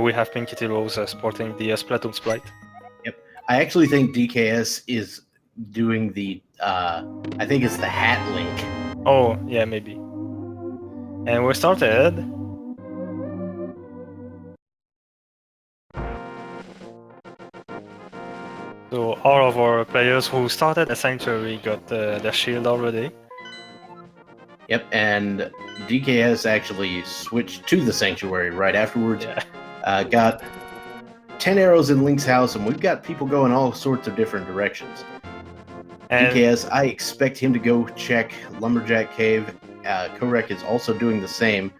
We have Pink Kitty Rose sporting the Splatoon sprite. Yep. I actually think DKS is doing the, I think it's the hat link. Oh, yeah, maybe. And we started. So all of our players who started a Sanctuary got their shield already. Yep, and DKS actually switched to the Sanctuary right afterwards. Yeah. Got 10 arrows in Link's house, and we've got people going all sorts of different directions. And DKS, I expect him to go check Lumberjack Cave. Korek is also doing the same,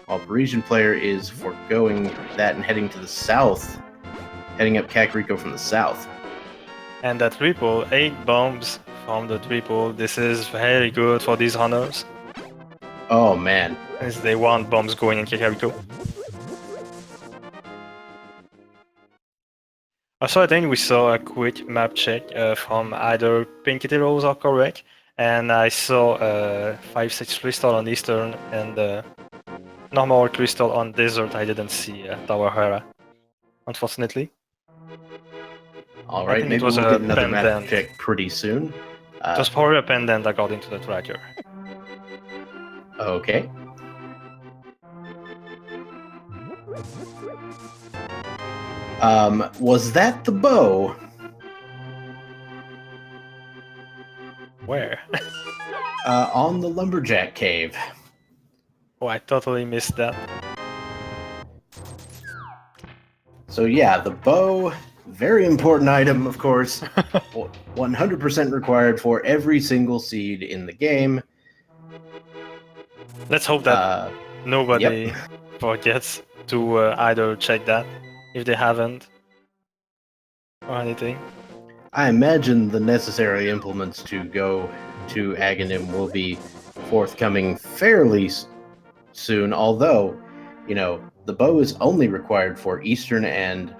while Parisian player is foregoing that and heading to the south, heading up Kakariko from the south. And that triple, 8 bombs from the triple. This is very good for these hunters, Oh man. as they want bombs going in Kakariko. Also, I think we saw a quick map check from either Pink Kitty Rose or Korek, and I saw 5-6 Crystal on Eastern and normal Crystal on Desert. I didn't see Tower Hera, unfortunately. All right, maybe we'll get another map check pretty soon. Just probably a pendant according to the tracker. Okay. Was that the bow? Where? On the Lumberjack Cave. Oh, I totally missed that. So yeah, the bow, very important item, of course. 100% required for every single seed in the game. Let's hope that nobody forgets to either check that if they haven't or anything. I imagine the necessary implements to go to Aghanim will be forthcoming fairly soon, although, you know, the bow is only required for Eastern and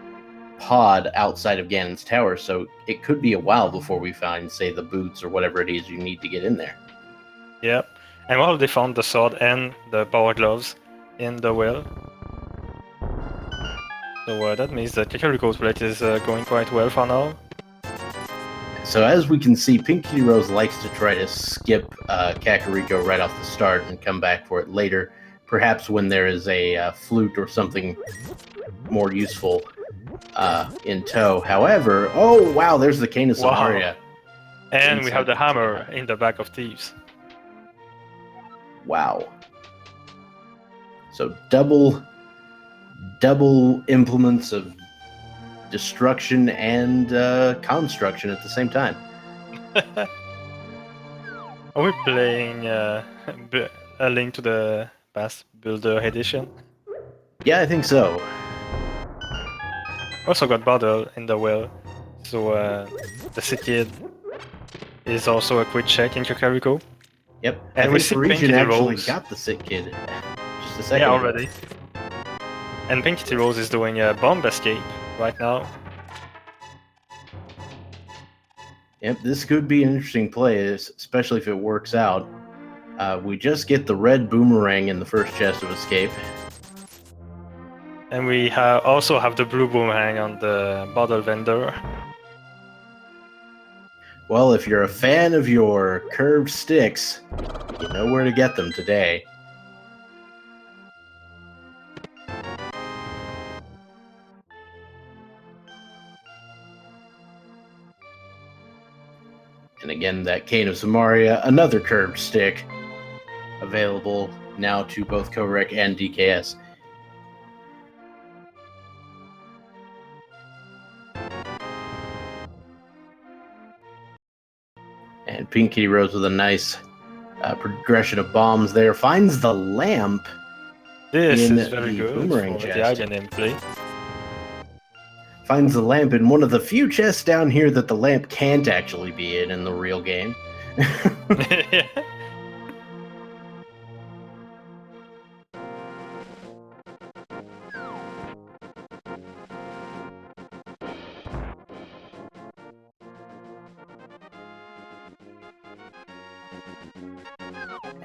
Pod outside of Ganon's Tower, so it could be a while before we find, say, the boots or whatever it is you need to get in there. Yep. And well, they found the sword and the power gloves in the well. So that means that Kakariko's plate is going quite well for now. So as we can see, Pink Kitty Rose likes to try to skip Kakariko right off the start and come back for it later, perhaps when there is a flute or something more useful in tow. However, oh wow, there's the Cane of Samaria. Wow. And we have the hammer in the back of Thieves. Wow. So double implements of destruction and construction at the same time. Are we playing A Link to the Past Builder Edition? Yeah, I think so. Also got Bottle in the well, so the City is also a quick check in Kakariko. Yep, and we see Parisian Pink actually Rose. got the Sick Kid just a second Yeah, ago. already. And Pink Kitty Rose is doing a bomb escape right now. Yep, this could be an interesting play, especially if it works out. We just get the red boomerang in the first chest of escape. And we also have the blue boomerang on the bottle vendor. Well, if you're a fan of your curved sticks, you know where to get them today. And again, that Cane of Samaria, another curved stick, available now to both Korek and DKS. And Pink Kitty Rose with a nice progression of bombs there. Finds the lamp. This in is very the good boomerang for chest. the Aghanim play. Finds the lamp in one of the few chests down here that the lamp can't actually be in the real game.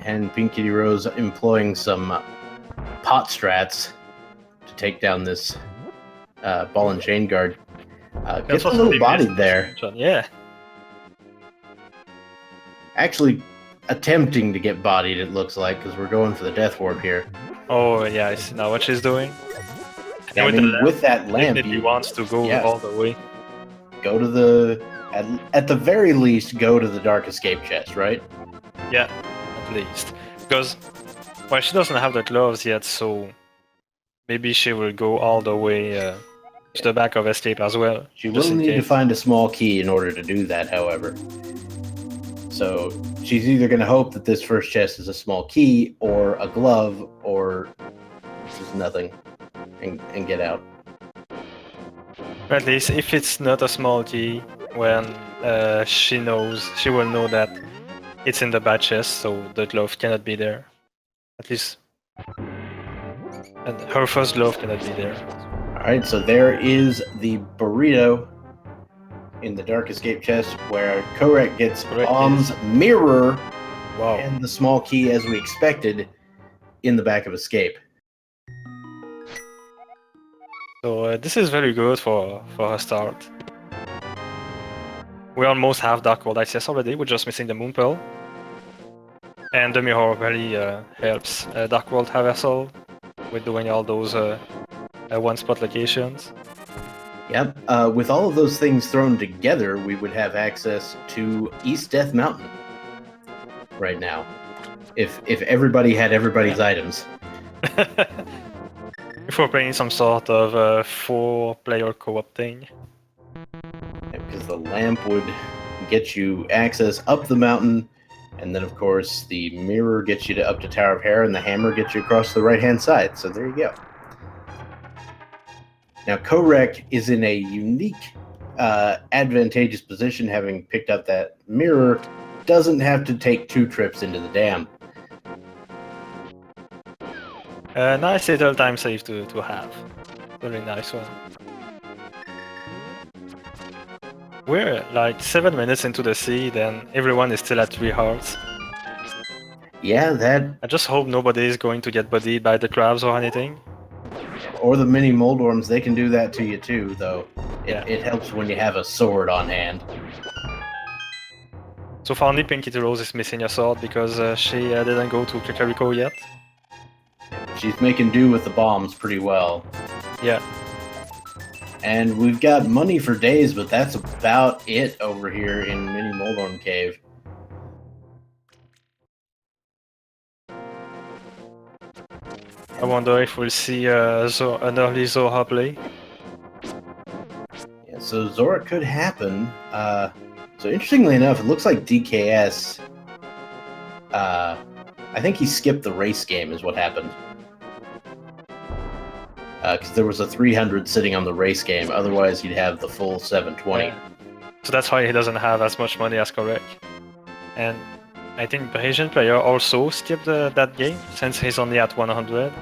And Pink Kitty Rose employing some pot strats to take down this ball and chain guard. That's Gets a what little they bodied missed there. this one. Yeah. Actually, attempting to get bodied, it looks like, because we're going for the death warp here. Oh yeah, I see now what she's doing. Yeah, I And with the mean, lamp, with that lamp, definitely you wants to go yeah. all the way. go to the at the very least go to the dark escape chest, right? Yeah, at least. Because, well, she doesn't have the gloves yet, so maybe she will go all the way to the back of escape as well. She just will in need to case. find a small key in order to do that, however. So she's either going to hope that this first chest is a small key or a glove or just nothing and get out. At least if it's not a small key, when she will know that it's in the bad chest, so the glove cannot be there. At least, and her first glove cannot be there. All right, so there is the burrito in the dark escape chest where Korek gets bombs, mirror, Wow. and the small key as we expected in the back of escape. So this is very good for a start. We almost have Dark World access already, we're just missing the Moon Pearl. And the mirror really helps Dark World Traversal with doing all those one-spot locations. Yep. With all of those things thrown together, we would have access to East Death Mountain right now. If everybody had everybody's items. If we're playing some sort of 4-player co-op thing. Because the lamp would get you access up the mountain, and then of course the mirror gets you up to Tower of Hera, and the hammer gets you across the right-hand side. So there you go. Now Korek is in a unique, advantageous position, having picked up that mirror. Doesn't have to take 2 trips into the dam. Nice little time save to have. Very nice one. We're like 7 minutes into the seed and everyone is still at 3 hearts. Yeah, that... I just hope nobody is going to get bodied by the crabs or anything. Or the mini Moldorms, they can do that to you too, though. Yeah. It helps when you have a sword on hand. So far only Pinky Rose is missing a sword because she didn't go to Kakariko yet. She's making do with the bombs pretty well. Yeah. And we've got money for days, but that's about it over here in Mini Moldorm Cave. I wonder if we'll see an early Zoha play. Yeah, so Zora could happen. So interestingly enough, it looks like DKS... I think he skipped the race game is what happened. Because there was a 300 sitting on the race game. Otherwise, you'd have the full 720. Yeah. So that's why he doesn't have as much money as Korek. And I think the Asian player also skipped that game, since he's only at 100.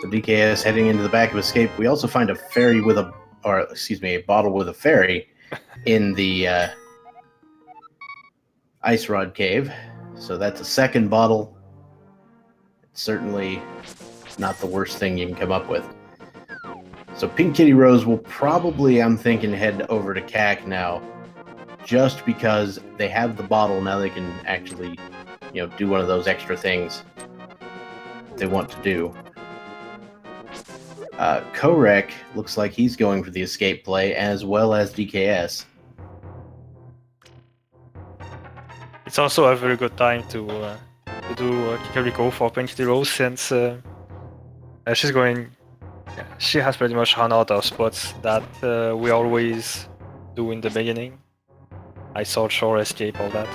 So DKS heading into the back of escape. We also find a fairy with a... Or, excuse me, a bottle with a fairy in the Ice Rod Cave. So that's a second bottle. It's certainly not the worst thing you can come up with. So Pink Kitty Rose will probably, I'm thinking, head over to CAC now, just because they have the bottle. Now they can actually, do one of those extra things they want to do. Korek looks like he's going for the escape play, as well as DKS. It's also a very good time to do Kikariko for Pink Kitty Rose, since she's going... She has pretty much run out of spots that we always do in the beginning. I saw Shore escape, all that.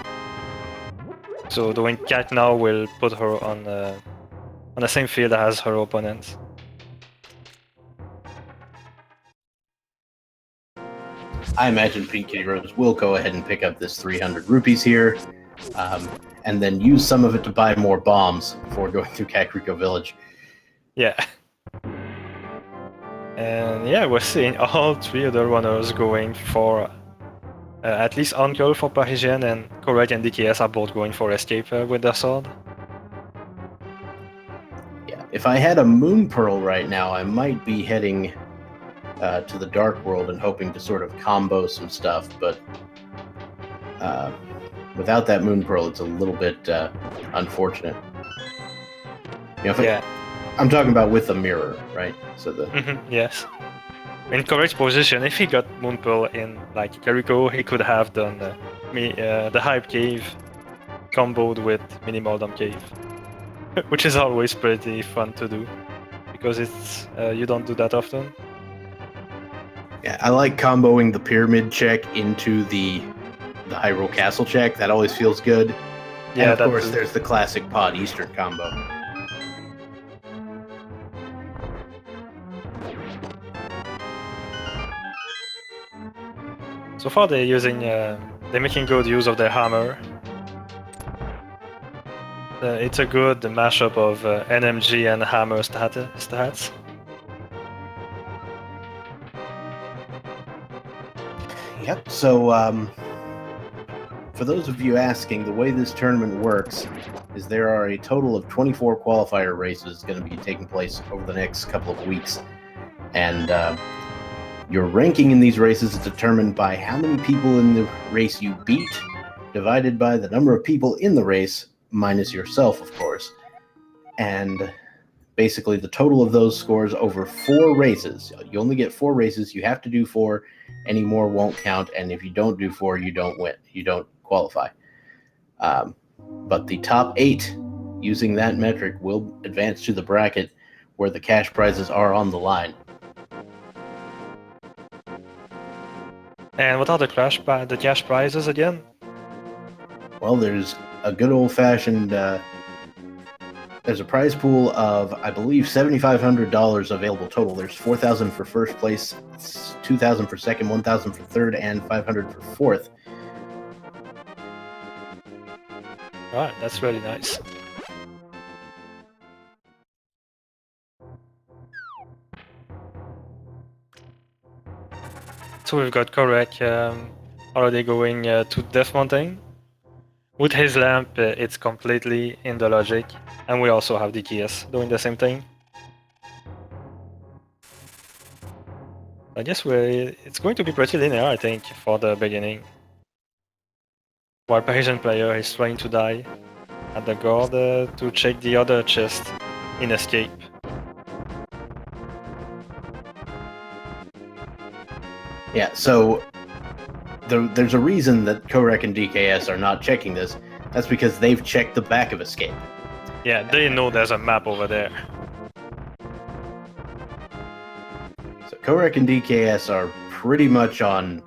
So doing Cat now will put her on the same field as her opponents. I imagine Pink Kitty Rose will go ahead and pick up this 300 rupees here, and then use some of it to buy more bombs before going through Kakariko Village. Yeah. And yeah, we're seeing all 3 other runners going for At least Uncle for Parisian and Correct and DKS are both going for escape with their sword. Yeah, if I had a Moon Pearl right now, I might be heading to the Dark World and hoping to sort of combo some stuff, but without that Moon Pearl, it's a little bit unfortunate. You know, Yeah. I'm talking about with the mirror, right? So the Yes. In correct position, if he got Moon Pearl in like Jericho, he could have done the Hype Cave comboed with Minimaldom Cave, which is always pretty fun to do because it's you don't do that often. yeah, I like comboing the pyramid check into the Hyrule Castle check. That always feels good. Yeah, and of that course, too. there's the classic Pod Eastern combo. So far they're making good use of their hammer. It's a good mashup of NMG and hammer stats. Yep. So, for those of you asking, the way this tournament works is there are a total of 24 qualifier races going to be taking place over the next couple of weeks. And your ranking in these races is determined by how many people in the race you beat, divided by the number of people in the race, minus yourself, of course. And basically the total of those scores over 4 races. You only get 4 races. You have to do 4. Any more won't count. And if you don't do 4, you don't win. You don't qualify. But the top 8 using that metric will advance to the bracket where the cash prizes are on the line. And what are the cash prizes again? Well, there's a good old-fashioned there's a prize pool of, I believe, $7,500 available total. There's $4,000 for first place, $2,000 for second, $1,000 for third, and $500 for fourth. Alright, that's really nice. So we've got Korek already going to Death Mountain. With his lamp, it's completely in the logic, and we also have DKS doing the same thing. I guess it's going to be pretty linear, I think, for the beginning. While Parisian player is trying to die at the guard to check the other chest in escape. Yeah, so there's a reason that Korek and DKS are not checking this. That's because they've checked the back of escape. Yeah, they know there's a map over there. So Korek and DKS are pretty much on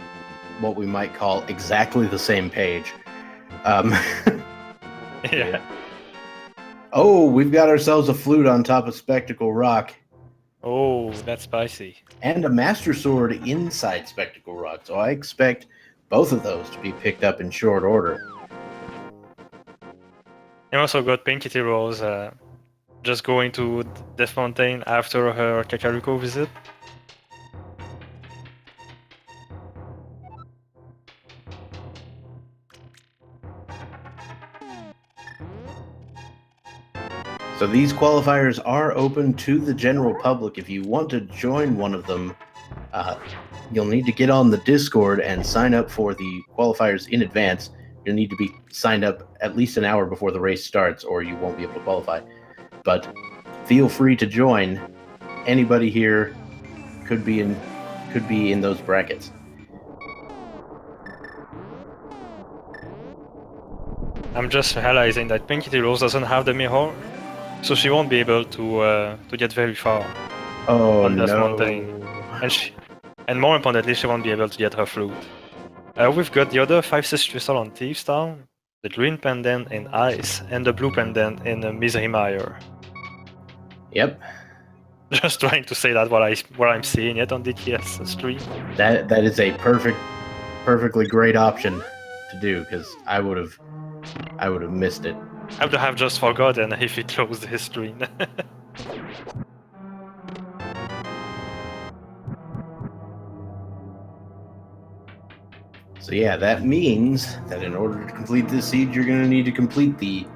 what we might call exactly the same page. Yeah. Oh, we've got ourselves a flute on top of Spectacle Rock. Oh, that's spicy. And a Master Sword inside Spectacle Rock. So I expect both of those to be picked up in short order. And also got Pinky Rose just going to Death Mountain after her Kakariko visit. So these qualifiers are open to the general public. If you want to join one of them, you'll need to get on the Discord and sign up for the qualifiers in advance. You'll need to be signed up at least an hour before the race starts, or you won't be able to qualify. But feel free to join. Anybody here could be in those brackets. I'm just realizing that Pinky Rose doesn't have the mirror, so she won't be able to get very far on Death Mountain. And more importantly, she won't be able to get her flute. We've got the other 5-6 crystal on Thieves Town, the green pendant in Ice, and the blue pendant in Misery Mire. Yep. Just trying to say that while I'm seeing it on DTS stream. That is a perfectly great option to do, because I would have missed it. I would have just forgotten if he closed his screen. So yeah, that means that in order to complete this siege, you're going to need to complete the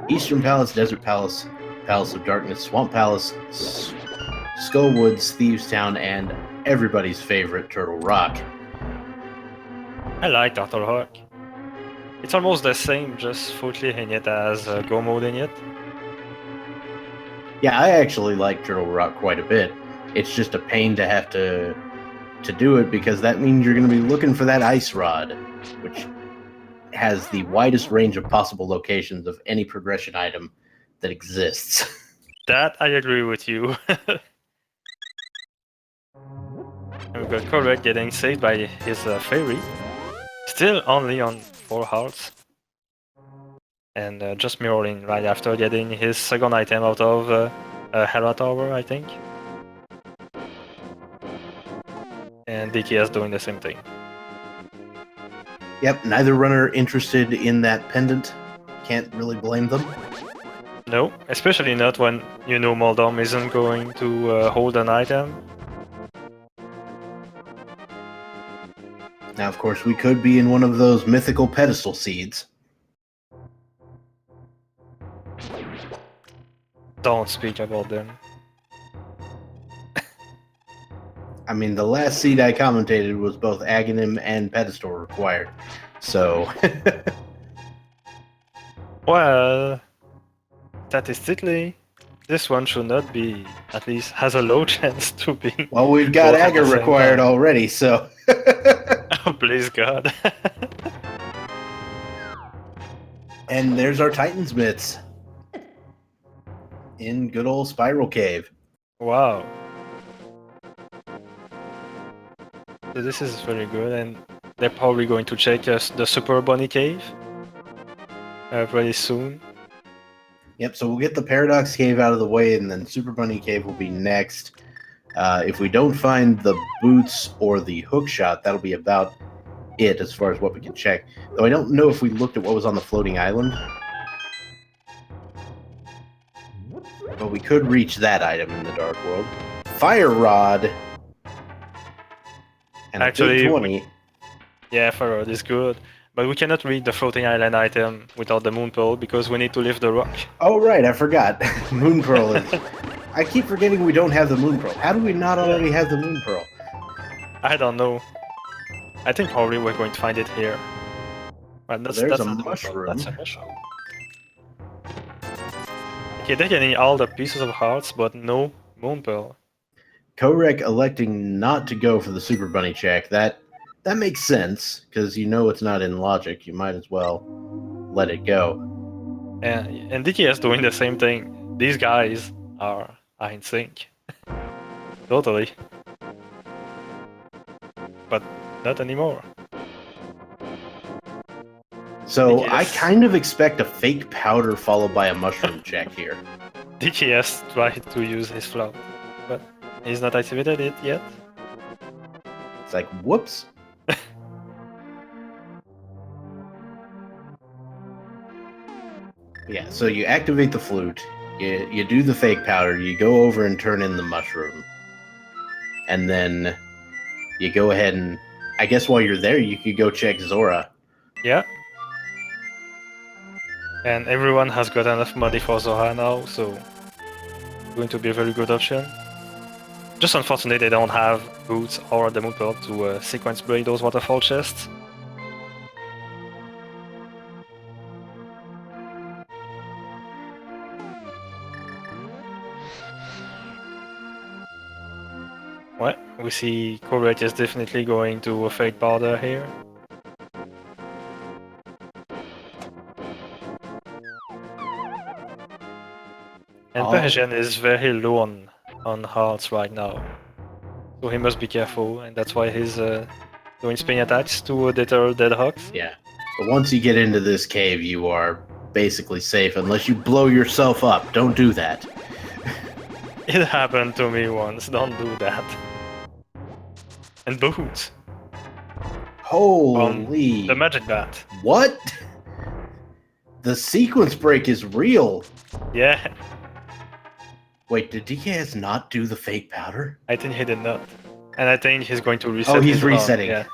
Eastern Palace, Desert Palace, Palace of Darkness, Swamp Palace, Skullwoods, Thieves Town, and everybody's favorite Turtle Rock. I like Turtle Rock. It's almost the same, just Footly in it as Go mode in it. Yeah, I actually like Turtle Rock quite a bit. It's just a pain to have to do it because that means you're going to be looking for that ice rod, which has the widest range of possible locations of any progression item that exists. That I agree with you. And we got Correct getting saved by his fairy. Still only on 4 hearts. And just mirroring right after getting his second item out of Hera Tower, I think. And DKS doing the same thing. Yep, neither runner interested in that pendant. Can't really blame them. No, especially not when you know Moldom isn't going to hold an item. Now, of course, we could be in one of those mythical pedestal seeds. Don't speak about them. I mean, the last seed I commentated was both Aghanim and pedestal required. So, Well, statistically, this one should not be, at least has a low chance to be. well, we've got both at the Agar same required time. already, so. Oh, please God. And there's our Titan's Mitts in good old Spiral Cave. Wow. So this is very good, and they're probably going to check us the Super Bunny Cave pretty soon. Yep, so we'll get the Paradox Cave out of the way, and then Super Bunny Cave will be next. If we don't find the boots or the hook shot, that'll be about it as far as what we can check. Though I don't know if we looked at what was on the floating island. But we could reach that item in the Dark World. Fire Rod! And Actually, a big 20. Yeah, Farad is good. But we cannot read the floating island item without the moon pearl because we need to lift the rock. Oh, right, I forgot. Moon Pearl is... I keep forgetting we don't have the Moon Pearl. How do we not already have the Moon Pearl? I don't know. I think probably we're going to find it here. Well, There's a not the moon pearl, mushroom. That's a mushroom. Okay, they're getting all the pieces of hearts, but no moon pearl. Korek electing not to go for the Super Bunny check, that makes sense, because you know it's not in logic. You might as well let it go. And DKS doing the same thing. These guys are in sync. Totally. But not anymore. So DKS. I kind of expect a fake powder followed by a mushroom check here. DKS tried to use his flout, but he's not activated it yet. It's like, whoops. Yeah, so you activate the flute, you do the fake powder, you go over and turn in the mushroom. And then you go ahead and, I guess while you're there, you could go check Zora. Yeah. And everyone has got enough money for Zora now, so it's going to be a very good option. Just unfortunate they don't have boots or the moon pearl to sequence break those waterfall chests. Well, we see Correct is definitely going to a fake powder here. And Persian is very low on hearts right now. So he must be careful, and that's why he's doing spin attacks to deter dead hawks. Yeah. But once you get into this cave, you are basically safe unless you blow yourself up. Don't do that. It happened to me once, don't do that. And boots. Holy... The magic bat. What? The sequence break is real. Yeah, Wait, did DKS not do the fake powder? I think he did not. And I think he's going to reset Oh, he's his arm, resetting. yeah.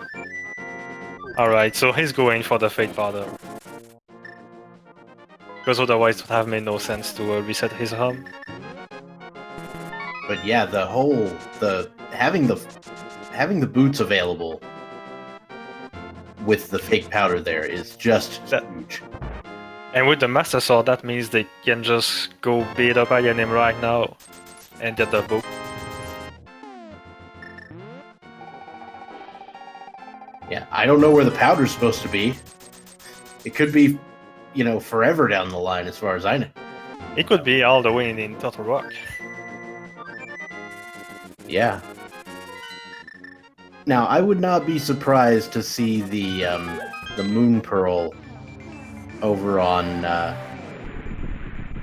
Alright, so he's going for the fake powder. Because otherwise it would have made no sense to reset his home. But yeah, having the boots available with the fake powder there is just huge. And with the Master Sword, that means they can just go beat up Ganon right now and get the bow. Yeah, I don't know where the powder's supposed to be. It could be, forever down the line as far as I know. It could be all the way in Turtle Rock. Yeah. Now, I would not be surprised to see the Moon Pearl over on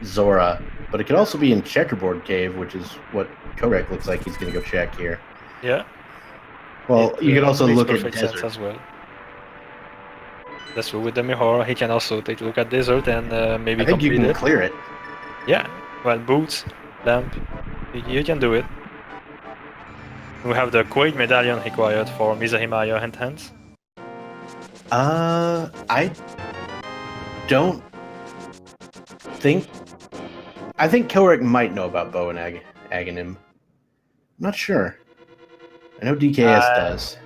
Zora, but it could also be in Checkerboard Cave, which is what Korek looks like he's going to go check here. Yeah. Well, you could also look at Desert Desert as well. That's true. With the mirror, he can also take a look at Desert and maybe I think you complete can it. clear it. Yeah. Well, boots, lamp, you can do it. We have the Quaid medallion required for Mizahimaya and Hands. I don't think. I think Korek might know about Bow and Aghanim. I'm not sure. I know DKS does.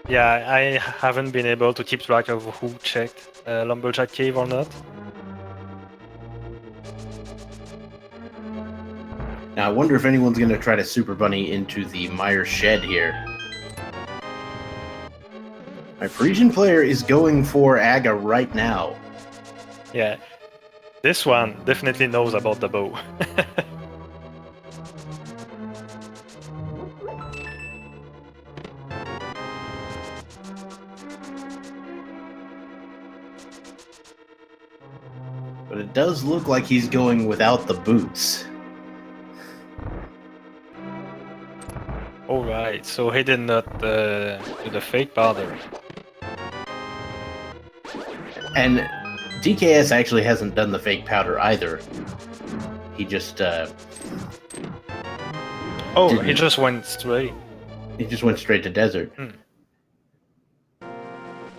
Yeah, I haven't been able to keep track of who checked Lumberjack Cave or not. Now, I wonder if anyone's going to try to Super Bunny into the Meyer shed here. My Parisian player is going for Aga right now. Yeah, this one definitely knows about the bow. But it does look like he's going without the boots. Alright, so he did not do the fake powder. And DKS actually hasn't done the fake powder either. He just he just went straight. He just went straight to Desert.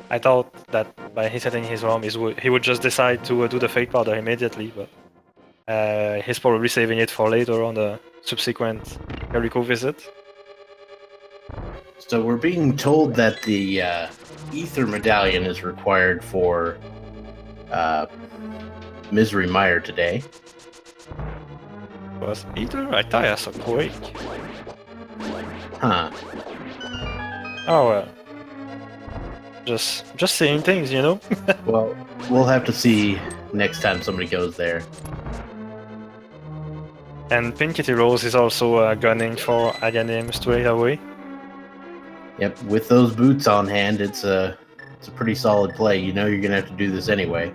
I thought that by resetting his ROM, he would just decide to do the fake powder immediately, but he's probably saving it for later on the subsequent Jericho visit. So we're being told that the Ether Medallion is required for Misery Meyer today. Was Ether? I thought I saw Quake. Huh. Oh well. Just saying things, you know? Well, we'll have to see next time somebody goes there. And Pink Kitty Rose is also gunning for Aganim straight away. Yep, with those boots on hand, it's a pretty solid play. You know you're gonna have to do this anyway.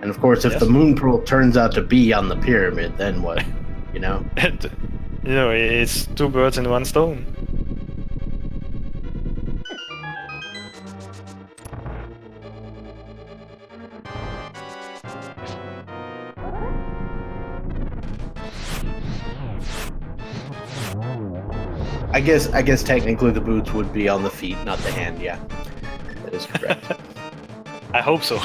And of course, if the Moon Pearl turns out to be on the pyramid, then what? You know? You know, it's two birds in one stone. I guess technically the boots would be on the feet, not the hand. Yeah, that is correct. I hope so.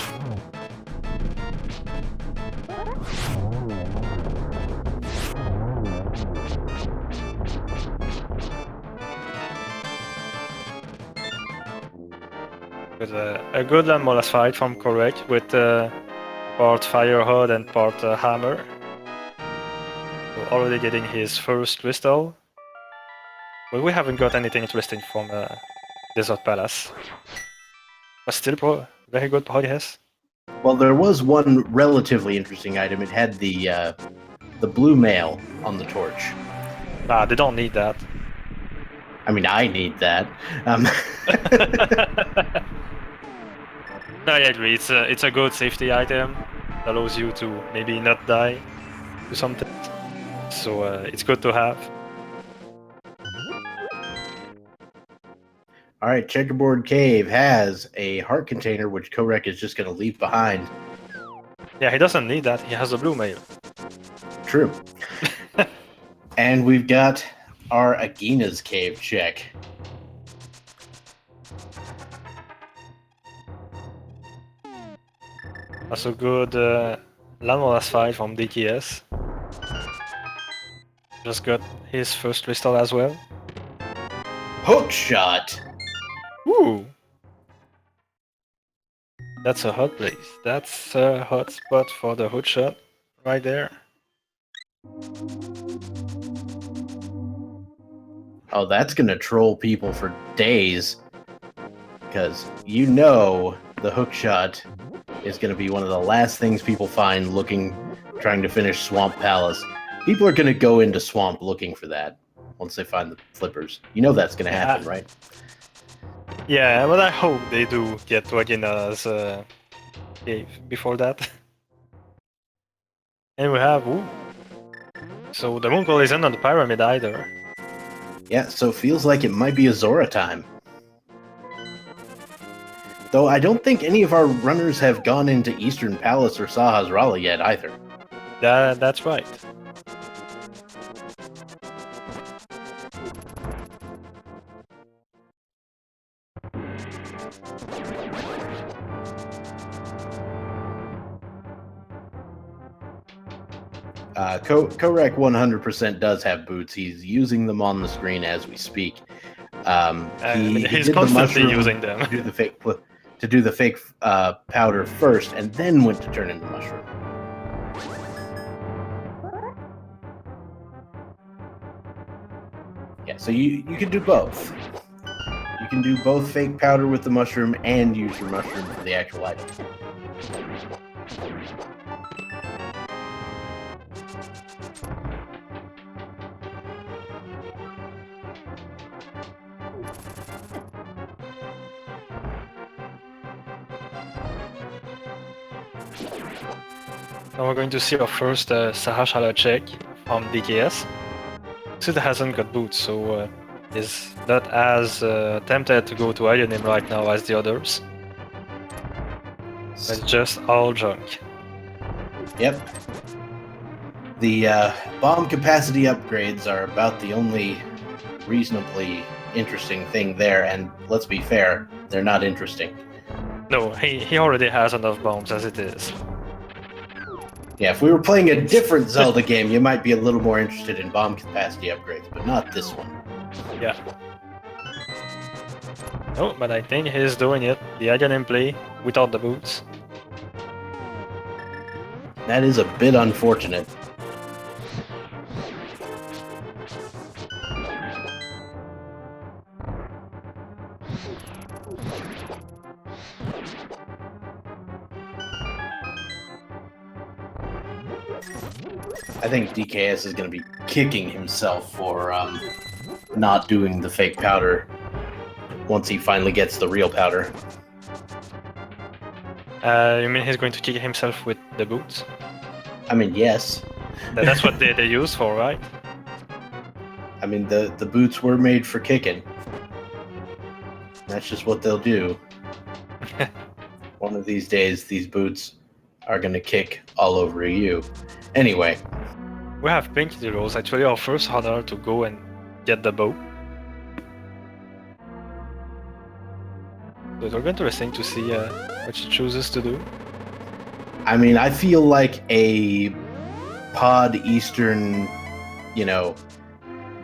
With a good Molas fight from Korek with part Fire Hood and part Hammer. So already getting his first crystal. But we haven't got anything interesting from Desert Palace. But still very good progress. Well, there was one relatively interesting item. It had the blue mail on the torch. Nah, they don't need that. I mean, I need that. No, I agree. It's a good safety item. It allows you to maybe not die to something. So it's good to have. All right, Checkerboard Cave has a heart container, which Korek is just going to leave behind. Yeah, he doesn't need that. He has a blue mail. True. And we've got our Agina's Cave check. Also good landmass fight from DTS. Just got his first crystal as well. Hook shot. Ooh! That's a hot place. That's a hot spot for the hook shot right there. Oh, that's gonna troll people for days. Because you know the hook shot is gonna be one of the last things people find trying to finish Swamp Palace. People are gonna go into Swamp looking for that once they find the flippers. You know that's gonna happen, right? Yeah, but I hope they do get Vagina's cave before that. And we have ooh. So the Moonpool isn't on the pyramid either. Yeah, so feels like it might be a Zora time. Though I don't think any of our runners have gone into Eastern Palace or Saha's Rala yet either. That's right. Korek 100% does have boots. He's using them on the screen as we speak. He He's did the constantly mushroom using them. to do the fake powder first, and then went to turn into mushroom. Yeah, so you can do both. You can do both fake powder with the mushroom and use your mushroom for the actual item. Now we're going to see our first Sahashala check from DKS. Sid hasn't got boots, so is not as tempted to go to Ionim right now as the others. It's just all junk. Yep. The bomb capacity upgrades are about the only reasonably interesting thing there, and let's be fair, they're not interesting. No, he already has enough bombs as it is. Yeah, if we were playing a different Zelda game, you might be a little more interested in bomb capacity upgrades, but not this one. Yeah. No, but I think he's doing it. The Ionim play without the boots. That is a bit unfortunate. I think DKS is going to be kicking himself for not doing the fake powder once he finally gets the real powder. You mean he's going to kick himself with the boots? I mean, yes. That's what they use for, right? I mean, the boots were made for kicking. That's just what they'll do. One of these days, these boots are going to kick all over you. Anyway. We have Pink Heroes, actually our first hunter to go and get the bow. So it will be interesting to see what she chooses to do. I mean, I feel like a pod Eastern,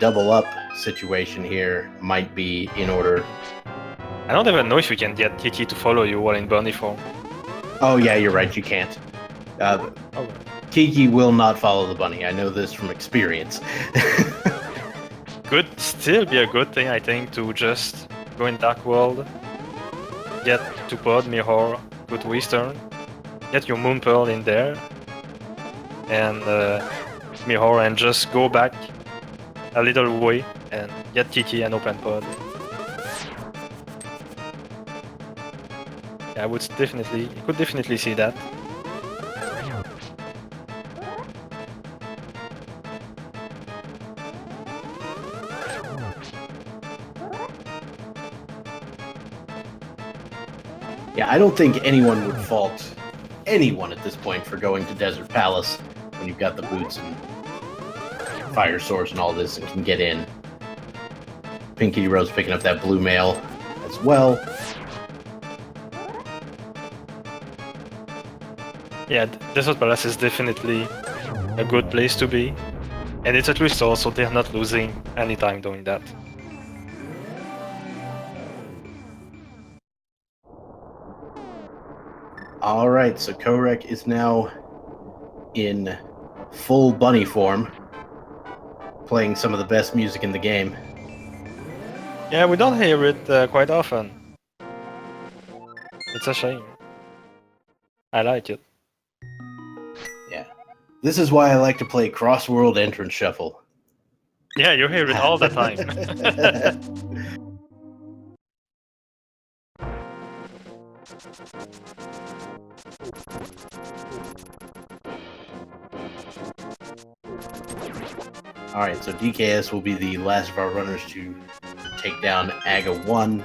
double up situation here might be in order. I don't even know if we can get Kiki to follow you while in bunny form. Oh yeah, you're right, you can't. Kiki will not follow the bunny. I know this from experience. Could still be a good thing, I think, to just go in Dark World, get to Pod, Mirror, go to Eastern, get your Moon Pearl in there, and Mirror, and just go back a little way and get Kiki and open Pod. Yeah, you could definitely see that. Yeah, I don't think anyone would fault anyone at this point for going to Desert Palace when you've got the boots and fire source and all this and can get in. Pinky Rose picking up that blue mail as well. Yeah, Desert Palace is definitely a good place to be. And it's a crystal, so they're not losing any time doing that. All right, so Korek is now in full bunny form, playing some of the best music in the game. Yeah, we don't hear it quite often. It's a shame. I like it. Yeah. This is why I like to play Cross-World Entrance Shuffle. Yeah, you hear it all the time. Alright, so DKS will be the last of our runners to take down AGA 1.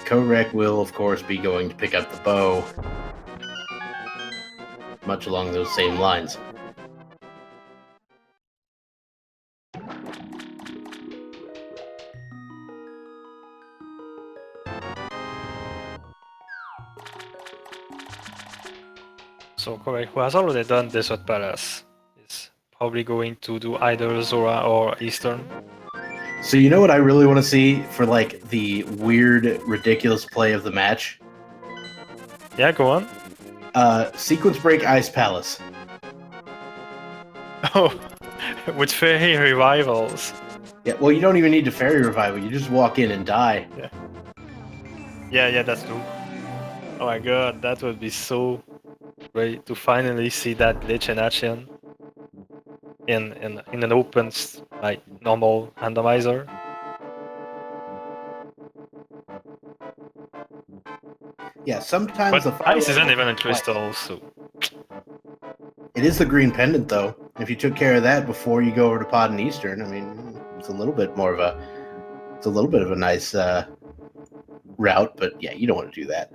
Korek will, of course, be going to pick up the bow, much along those same lines. So Korek, who has already done Desert Palace, is probably going to do either Zora or Eastern. So you know what I really want to see for like the weird, ridiculous play of the match? Yeah, go on. Sequence break Ice Palace. Oh, with fairy revivals. Yeah, well, you don't even need to fairy revival. You just walk in and die. Yeah, that's true. Oh my god, that would be so great to finally see that glitch in action in an open like normal randomizer. Yeah, sometimes But the ice firelight isn't will even a be twice. crystal, so It is the green pendant, though. If you took care of that before you go over to Pod and Eastern, I mean, it's a little bit more of a, it's a little bit of a nice route. But yeah, you don't want to do that.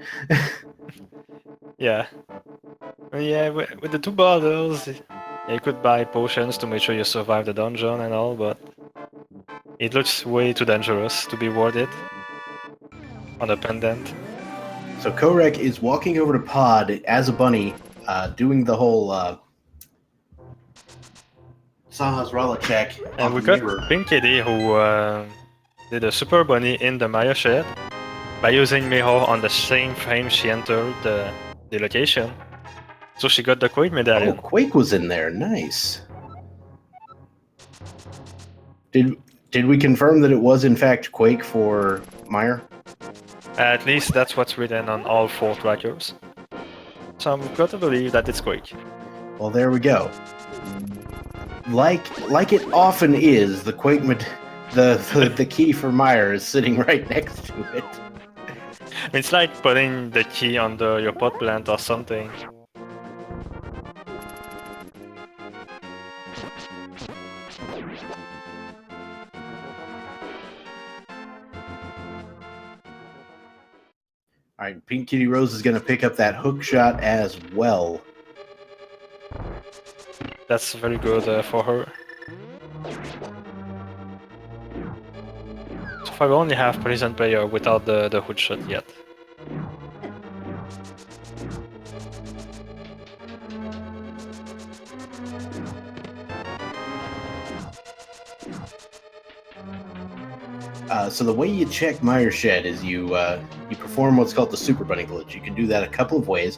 yeah. Yeah, with the two bottles, you could buy potions to make sure you survive the dungeon and all, but it looks way too dangerous to be worth it on a pendant. So Korek is walking over to Pod as a bunny, doing the whole Sahasrara check And on we the got mirror. Pink Kitty who did a super bunny in the Maya shed by using Mirror on the same frame she entered the location. So she got the Quake Oh, medallion. Quake was in there. Nice. Did we confirm that it was in fact Quake for Meyer? At least that's what's written on all 4 trackers. So I've got to believe that it's Quake. Well, there we go. Like it often is, the Quake the key for Meyer is sitting right next to it. It's like putting the key under your pot plant or something. All right, Pink Kitty Rose is going to pick up that hook shot as well. That's very good for her. So far we only have Prison Player without the hook shot yet. So the way you check Meyer Shed is you perform what's called the Super Bunny glitch. You can do that a couple of ways.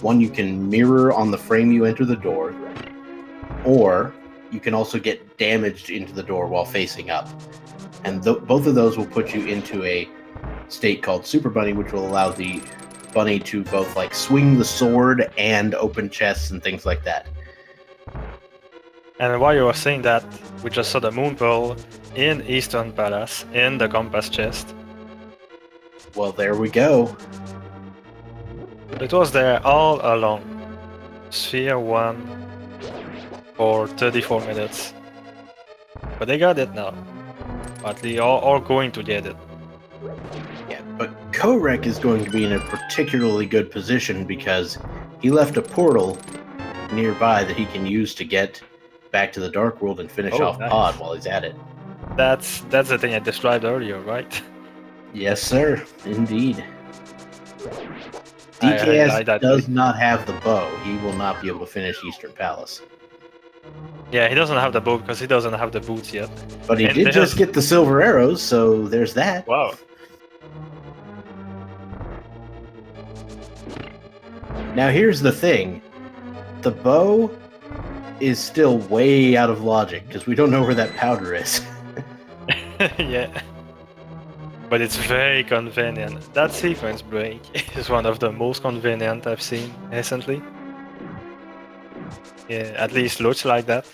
One, you can mirror on the frame you enter the door, or you can also get damaged into the door while facing up. And both of those will put you into a state called Super Bunny, which will allow the bunny to both like swing the sword and open chests and things like that. And while you were saying that, we just saw the Moon Pearl in Eastern Palace, in the Compass chest. Well, there we go. It was there all along. Sphere 1 for 34 minutes. But they got it now. At least are going to get it. Yeah, but Korek is going to be in a particularly good position because he left a portal nearby that he can use to get back to the Dark World and finish off nice. Pod while he's at it. That's the thing I described earlier, right? Yes, sir. Indeed. I DKS like that does play. not have the bow. He will not be able to finish Eastern Palace. Yeah, he doesn't have the bow because he doesn't have the boots yet. But he And did just get the silver arrows, so there's that. Wow. Now here's the thing. The bow is still way out of logic because we don't know where that powder is. Yeah. But it's very convenient. That sequence break is one of the most convenient I've seen recently. Yeah, at least looks like that.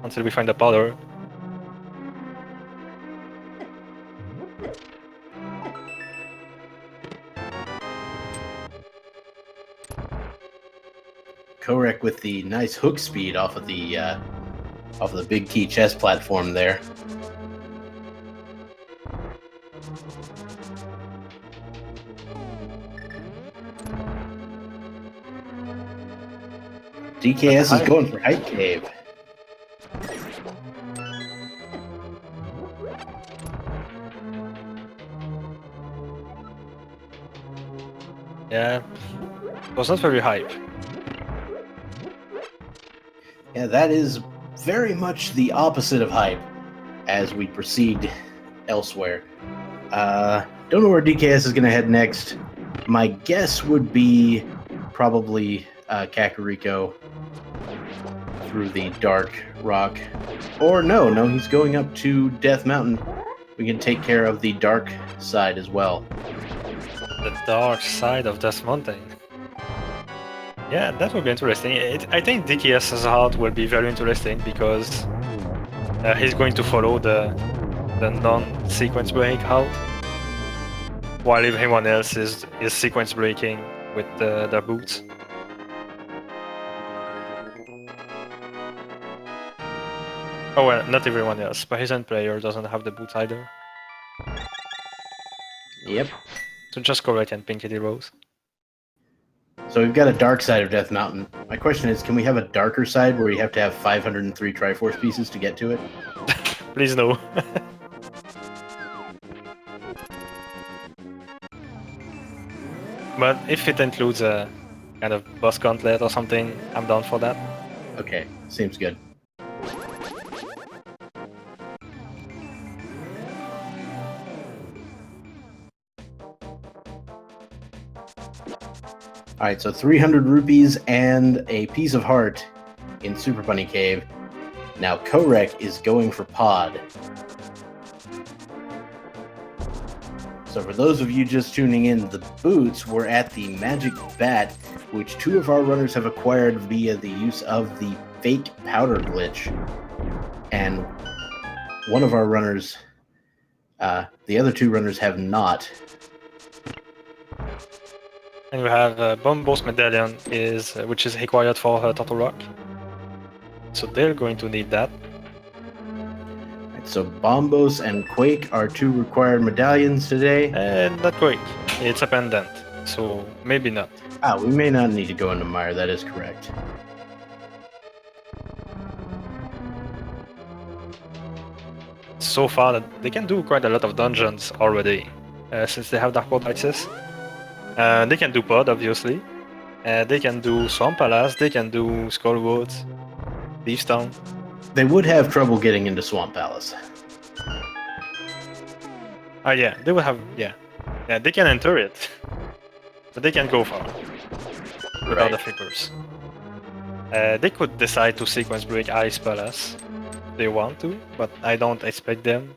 Until we find the powder. Korek with the nice hook speed off of the big key chess platform there. DKS is going for Hype Cave. Yeah. It was not very hype. Yeah, that is very much the opposite of hype as we proceed elsewhere. Don't know where DKS is going to head next. My guess would be probably Kakariko through the Dark Rock. Or no, he's going up to Death Mountain. We can take care of the dark side as well. The dark side of this mountain. Yeah, that would be interesting. I think DKS's route will be very interesting because he's going to follow the non-sequence break route, while everyone else is sequence breaking with their boots. Oh well, not everyone else. Parisian player doesn't have the boots either. Yep. So just correct and Pinky Rose. So we've got a dark side of Death Mountain. My question is, can we have a darker side where you have to have 503 Triforce pieces to get to it? Please no. But if it includes a kind of boss gauntlet or something, I'm down for that. Okay, seems good. Alright, so 300 rupees and a piece of heart in Super Bunny Cave. Now Korek is going for Pod. So for those of you just tuning in, the boots were at the Magic Bat, which two of our runners have acquired via the use of the fake powder glitch. And one of our runners, the other two runners have not. And we have Bombo's medallion, which is required for Turtle Rock. So they're going to need that. So Bombos and Quake are two required medallions today. And not Quake. It's a pendant, so maybe not. We may not need to go into Mire, that is correct. So far, they can do quite a lot of dungeons already, since they have Dark World access. They can do Pod, obviously. They can do Swamp Palace, they can do Skullwoods, Thieves Town. They would have trouble getting into Swamp Palace. Yeah, they will have, yeah, they can enter it, but they can go far without the flippers. They could decide to sequence break Ice Palace if they want to, but I don't expect them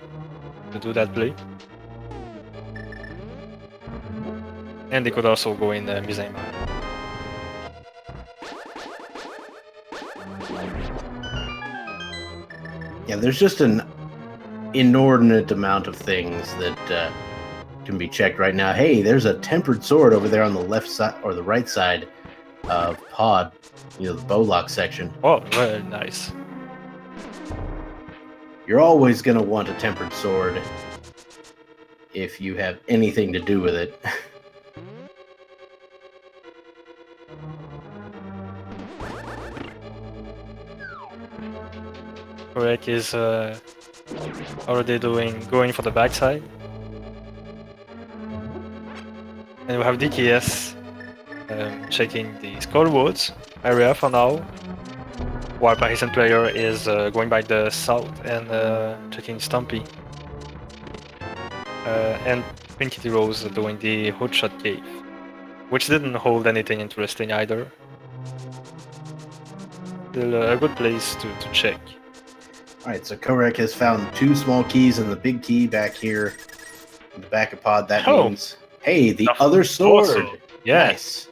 to do that play. And they could also go in Mizema. Yeah, there's just an inordinate amount of things that can be checked right now. Hey, there's a tempered sword over there on the left side or the right side of Pod, the bow lock section. Oh, very nice. You're always going to want a tempered sword if you have anything to do with it. Correct is already going for the backside. And we have DKS checking the Skull Woods area for now, while Parisian player is going by the south and checking Stumpy. And Pinky Rose doing the Hoodshot Cave, which didn't hold anything interesting either. Still a good place to check. Alright, so Korek has found 2 small keys and the big key back here in the back of pod. That means, hey, the other sword! Also, yeah. Nice.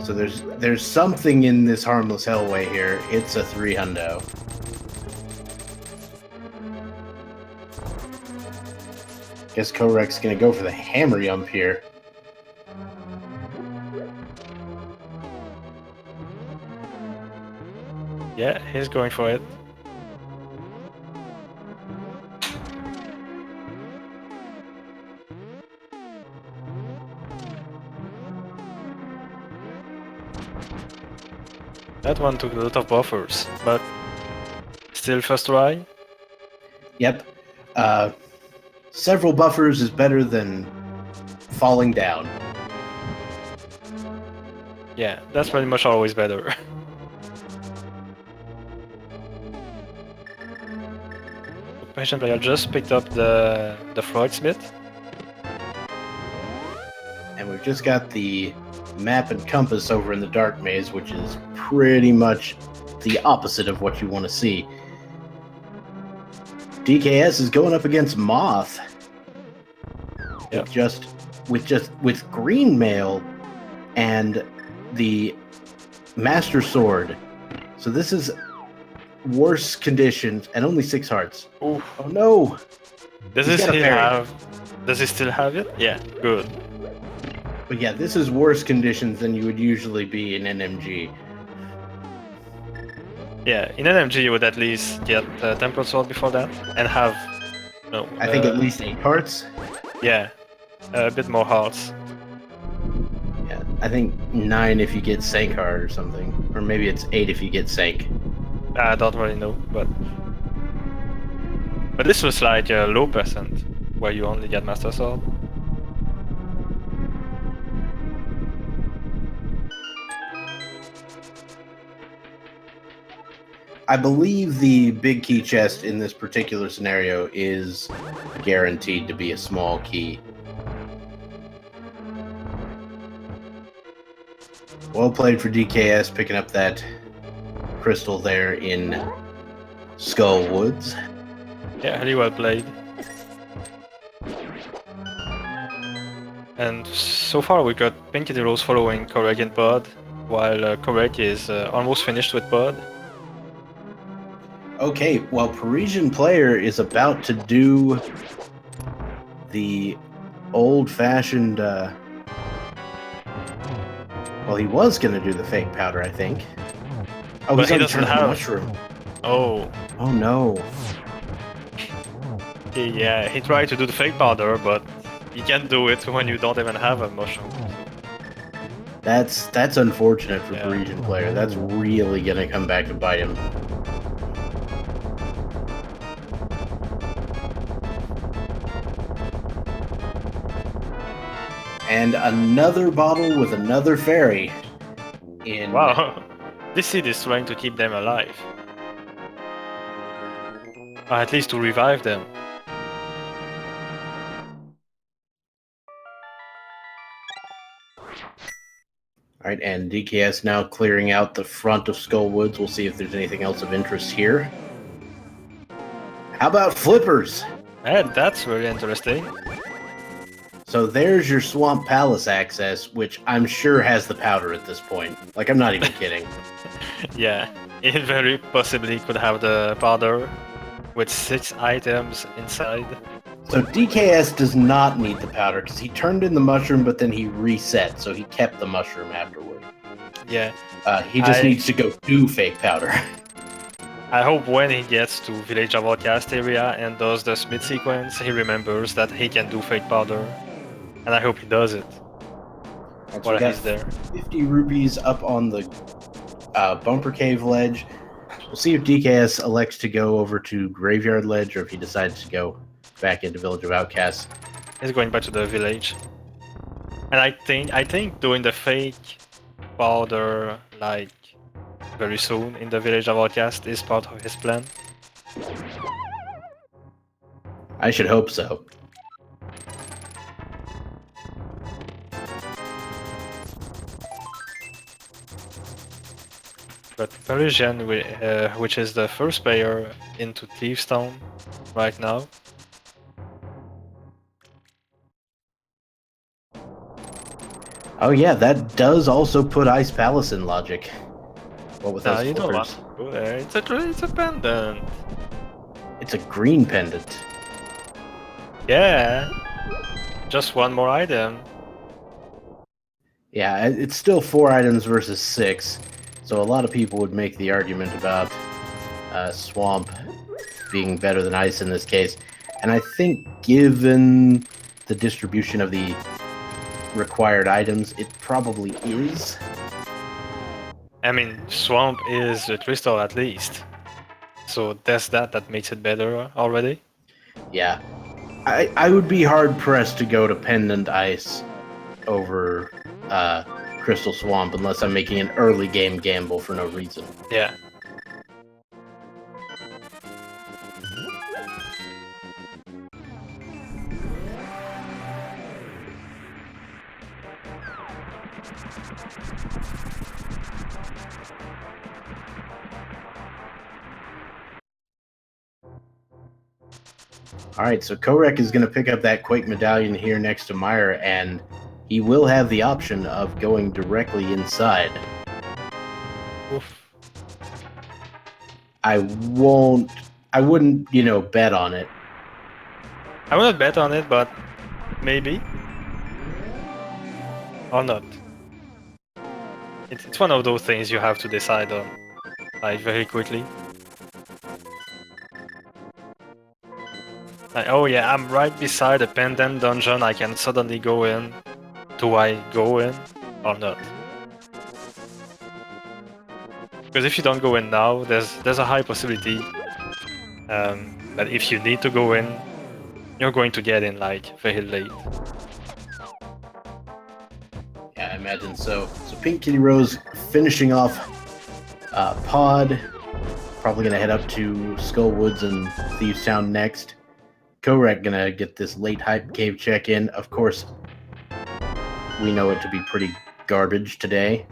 So there's something in this harmless hellway here. It's a 3-hundo. Guess Korek's gonna go for the hammer yump here. Yeah, he's going for it. That one took a lot of buffers, but still first try. Yep. Several buffers is better than falling down. Yeah, that's pretty much always better. Patient player just picked up the Frog-Smith. And we've just got the map and compass over in the dark maze, which is pretty much the opposite of what you want to see. DKS is going up against Moth. Yep. With green mail and the Master Sword. So this is worse conditions and only 6 hearts. Oof. Oh no! Does he still have it? Yeah, good. But yeah, this is worse conditions than you would usually be in NMG. Yeah, in NMG you would at least get Temple Sword before that and have I think at least 8 hearts. Yeah, a bit more hearts. Yeah, I think 9 if you get Sank Heart or something. Or maybe it's 8 if you get Sank. I don't really know, but this was like a low percent where you only get Master Sword. I believe the big key chest in this particular scenario is guaranteed to be a small key. Well played for DKS picking up that crystal there in Skull Woods. Yeah, really well played. And so far we got Pinky the Rose following Korek and Bud, while Korek is almost finished with Bud. Okay, well, Parisian player is about to do the old-fashioned, well, he was going to do the fake powder, I think. Oh, but he already doesn't turned to have mushroom. Oh. Oh, no. Yeah, he tried to do the fake powder, but you can't do it when you don't even have a mushroom. That's unfortunate for Parisian player. That's really going to come back to bite him. And another bottle with another fairy. Wow, this seed is trying to keep them alive. Or at least to revive them. Alright, and DKS now clearing out the front of Skull Woods. We'll see if there's anything else of interest here. How about flippers? And that's very interesting. So there's your Swamp Palace access, which I'm sure has the powder at this point. Like, I'm not even kidding. Yeah, it very possibly could have the powder with 6 items inside. So DKS does not need the powder because he turned in the mushroom, but then he reset, so he kept the mushroom afterward. Yeah. He just needs to go do fake powder. I hope when he gets to Village of Outcast area and does the Smith sequence, he remembers that he can do Fate Powder. And I hope he does it And so while we got he's there. 50 rupees up on the Bumper Cave ledge. We'll see if DKS elects to go over to Graveyard Ledge or if he decides to go back into Village of Outcasts. He's going back to the village. And I think doing the fake powder like very soon in the Village of Outcast is part of his plan. I should hope so. But Parisian, which is the first player into Thieves Town right now. Oh yeah, that does also put Ice Palace in logic. What with those You don't want flippers? to go there. It's a pendant. It's a green pendant. Yeah. Just one more item. Yeah, it's still 4 items versus 6. So a lot of people would make the argument about Swamp being better than Ice in this case. And I think given the distribution of the required items, it probably is. I mean, Swamp is a crystal at least. So there's that makes it better already. Yeah. I would be hard-pressed to go to Pendant Ice over Crystal Swamp unless I'm making an early game gamble for no reason. Yeah. Alright, so Korek is going to pick up that Quake Medallion here next to Meyer, and he will have the option of going directly inside. Oof. I wouldn't, bet on it. I will not bet on it, but maybe. Or not. It's one of those things you have to decide on, like, very quickly. Like, oh yeah, I'm right beside a pendant dungeon, I can suddenly go in. Do I go in or not? Because if you don't go in now, there's a high possibility that if you need to go in, you're going to get in like very late. Yeah, I imagine so. So Pink Kitty Rose finishing off Pod. Probably going to head up to Skullwoods and Thieves Town next. Korek going to get this late Hype Cave check-in. Of course, we know it to be pretty garbage today.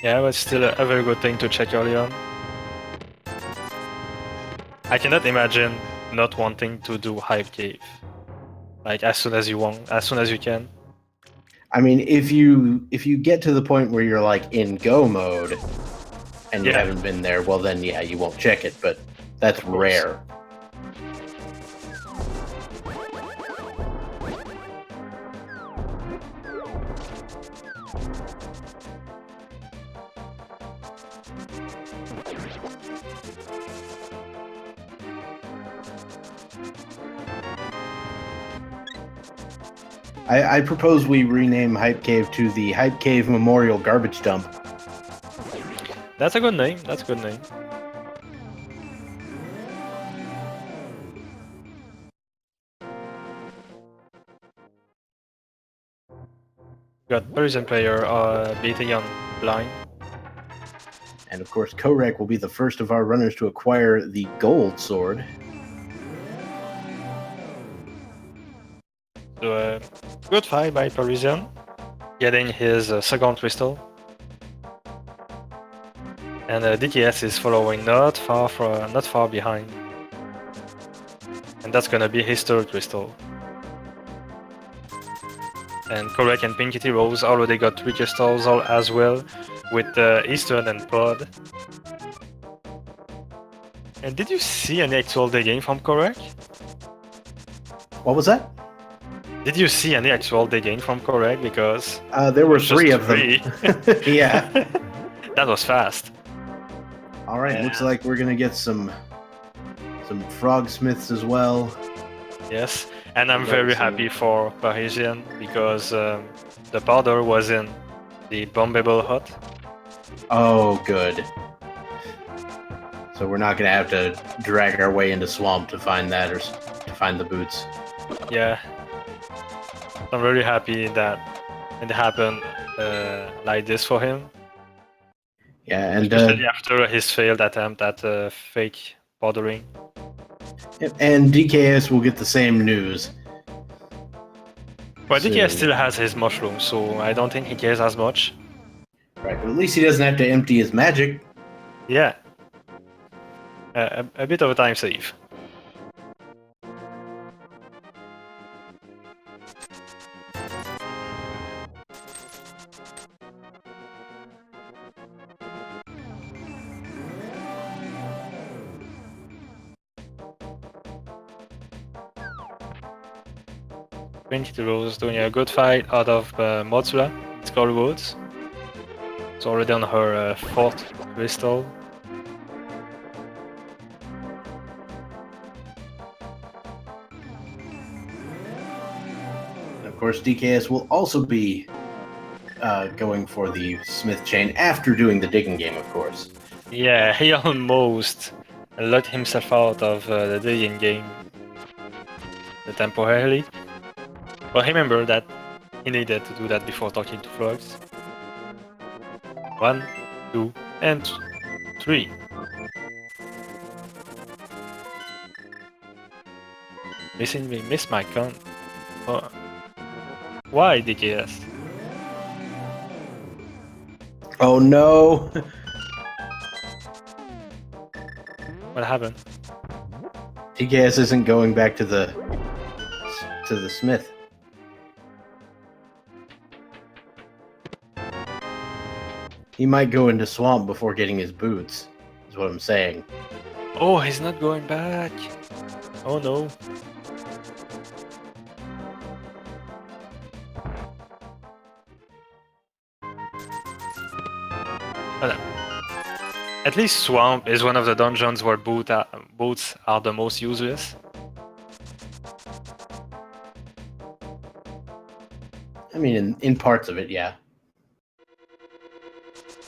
Yeah, but still a very good thing to check early on. I cannot imagine not wanting to do Hype Cave. Like as soon as you want, as soon as you can. I mean, if you get to the point where you're like in go mode and you haven't been there, well then yeah, you won't check it, but that's rare. I propose we rename Hype Cave to the Hype Cave Memorial Garbage Dump. That's a good name. That's a good name. Got Parisian player beating on blind. And of course, Korek will be the first of our runners to acquire the gold sword. So, good fight by Parisian, getting his second crystal. And DKS is following not far behind. And that's gonna be his third crystal. And Korek and Pink Kitty Rose already got 3 crystals as well, with Eastern and Pod. And did you see any actual day game from Korek? What was that? Did you see any actual day game from Korek? Because there were just 3 of them. three. Yeah. That was fast. All right, looks like we're gonna get some frog smiths as well. Yes, and I'm Love very seeing- happy for Parisian because the powder was in the bombable hut. Oh, good. So we're not gonna have to drag our way into swamp to find that or to find the boots. Yeah, I'm very happy that it happened like this for him, Yeah, and especially after his failed attempt at fake powdering. and DKS will get the same news. Well, DKS soon. still has his mushroom, so I don't think he cares as much. Right, but at least he doesn't have to empty his magic. Yeah, a bit of a time save. Twenty Rose doing a good fight out of Motsula. It's called Woods. It's already on her fourth crystal. And of course, DKS will also be going for the Smith chain after doing the digging game, of course. Yeah, he almost let himself out of the digging game temporarily. But remember that he needed to do that before talking to frogs. 1, 2, and 3. Missing me, miss my con. Oh. Why DKS? Oh no! What happened? DKS isn't going back to the Smith. He might go into swamp before getting his boots. Is what I'm saying. Oh, he's not going back. Oh no. But, at least Swamp is one of the dungeons where boots are the most useless. I mean, in parts of it, yeah.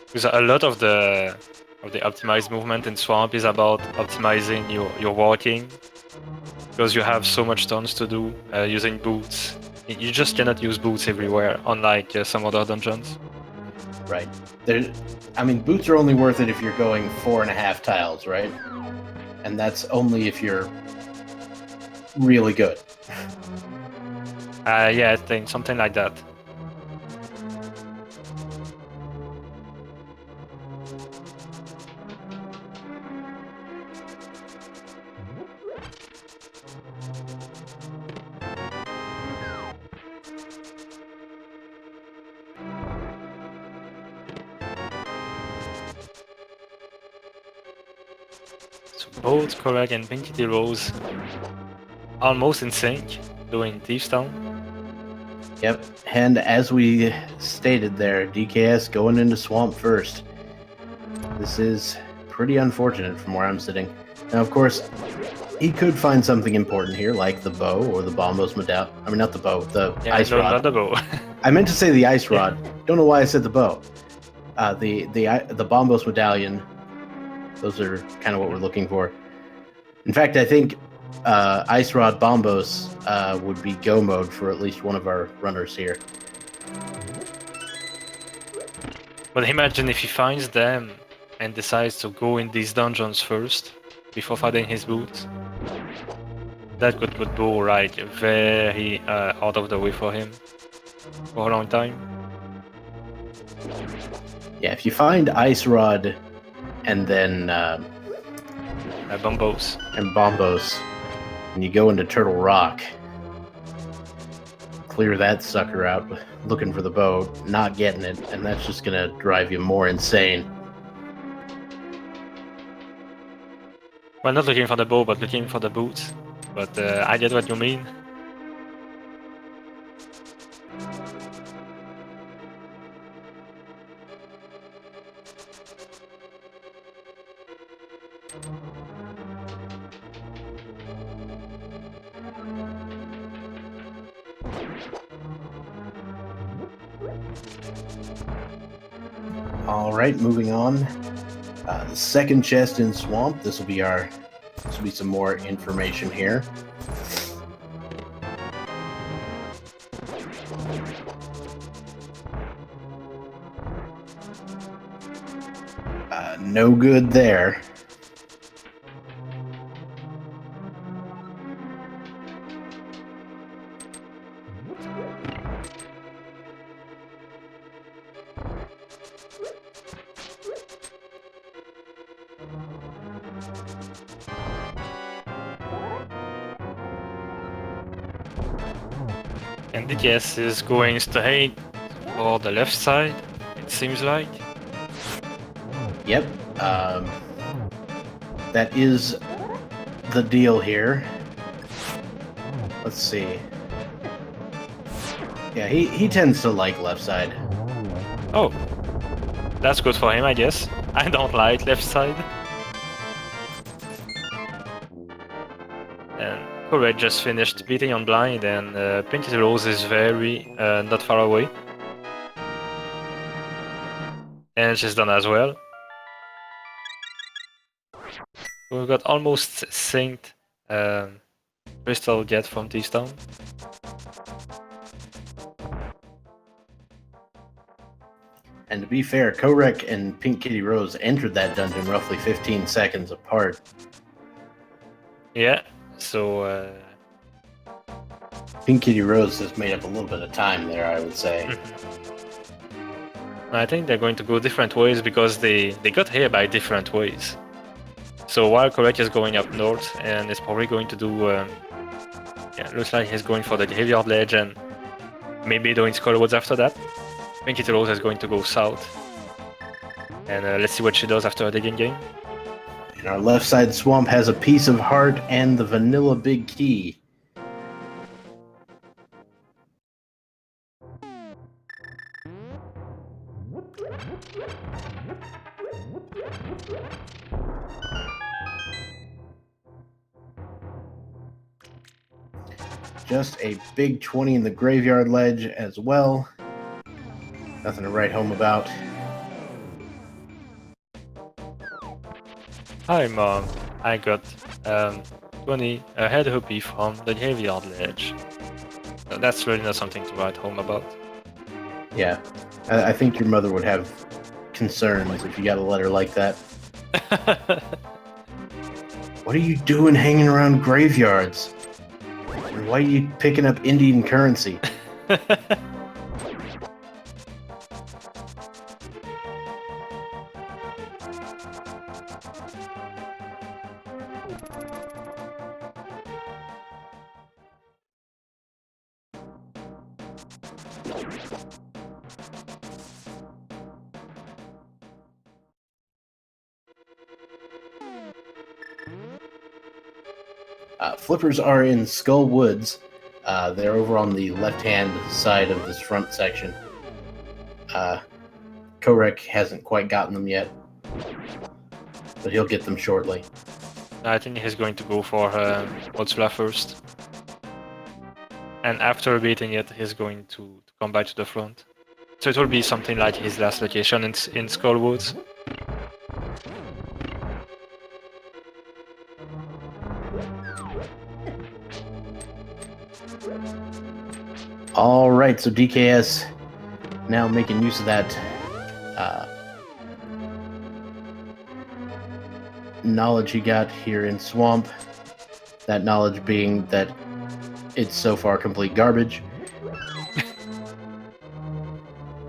Because a lot of the optimized movement in Swamp is about optimizing your walking. Because you have so much turns to do using boots. You just cannot use boots everywhere, unlike some other dungeons. Right. I mean, boots are only worth it if you're going 4.5 tiles, right? And that's only if you're really good. Yeah, I think something like that. So both Korag and Pinky Rose almost in sync, doing Thieves Town. Yep. And as we stated there, DKS going into swamp first. This is pretty unfortunate from where I'm sitting. Now, of course, he could find something important here, like the bow or the bombos medallion. I mean, not the bow, the ice rod. Not the bow. I meant to say the ice rod. Don't know why I said the bow. The bombos medallion. Those are kind of what we're looking for. In fact, I think ice rod bombos would be go mode for at least one of our runners here. But imagine if he finds them and decides to go in these dungeons first before finding his boots. That could put Bo like very out of the way for him for a long time. Yeah, if you find ice rod and then Bombos. and bombos, and you go into Turtle Rock, clear that sucker out, looking for the bow, not getting it, and that's just gonna drive you more insane. Well, not looking for the bow, but looking for the boots. But I get what you mean. All right, moving on. The second chest in Swamp. This will be some more information here. No good there. And the guess is going straight for the left side, it seems like. Yep. That is the deal here. Let's see. Yeah, he tends to like left side. Oh, that's good for him, I guess. I don't like left side. And Correct just finished beating on blind, and Pinky Rose is very not far away. And she's done as well. We've got almost synced Crystal get from T-Stone. And to be fair, Korek and Pink Kitty Rose entered that dungeon roughly 15 seconds apart. Yeah, so Pink Kitty Rose has made up a little bit of time there, I would say. I think they're going to go different ways because they got here by different ways. So while Korek is going up north and is probably going to do, yeah, looks like he's going for the Graveyard Ledge and maybe doing Skullwoods after that. Pinky Rose is going to go south. And let's see what she does after a digging game. And our left side swamp has a piece of heart and the vanilla big key. Just a big 20 in the Graveyard Ledge as well. Nothing to write home about. Hi Mom, I got 20 head rupee from the Graveyard Ledge. That's really not something to write home about. Yeah, I think your mother would have concerns if you got a letter like that. What are you doing hanging around graveyards? And why are you picking up Indian currency? Flippers are in Skull Woods. They're over on the left-hand side of this front section. Korek hasn't quite gotten them yet, but he'll get them shortly. I think he's going to go for Motsula first. And after beating it, he's going to come back to the front. So it will be something like his last location in Skullwoods. All right, so DKS now making use of that knowledge he got here in Swamp. That knowledge being that it's so far complete garbage.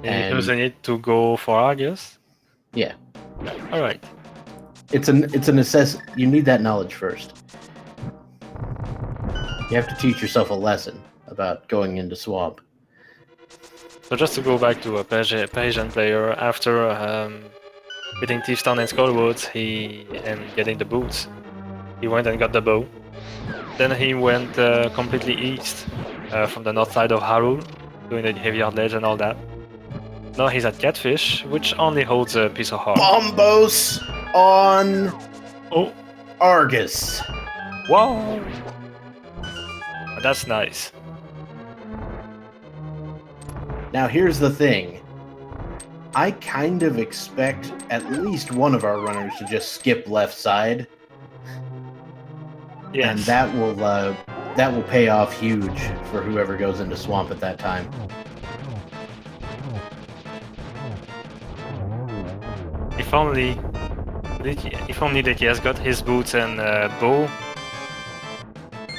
And using it to go for Argus? Yeah. Alright. It's a necessity. You need that knowledge first. You have to teach yourself a lesson about going into Swamp. So just to go back to a Parisian player, after beating Thiefstown and Skullwoods and getting the boots, he went and got the bow. Then he went completely east from the north side of Harul, doing the Graveyard Ledge and all that. Now he's at Catfish, which only holds a piece of heart. Bombos on Argus. Wow! That's nice. Now here's the thing. I kind of expect at least one of our runners to just skip left side, Yes. and that will pay off huge for whoever goes into swamp at that time. If only Dicky has got his boots and bow,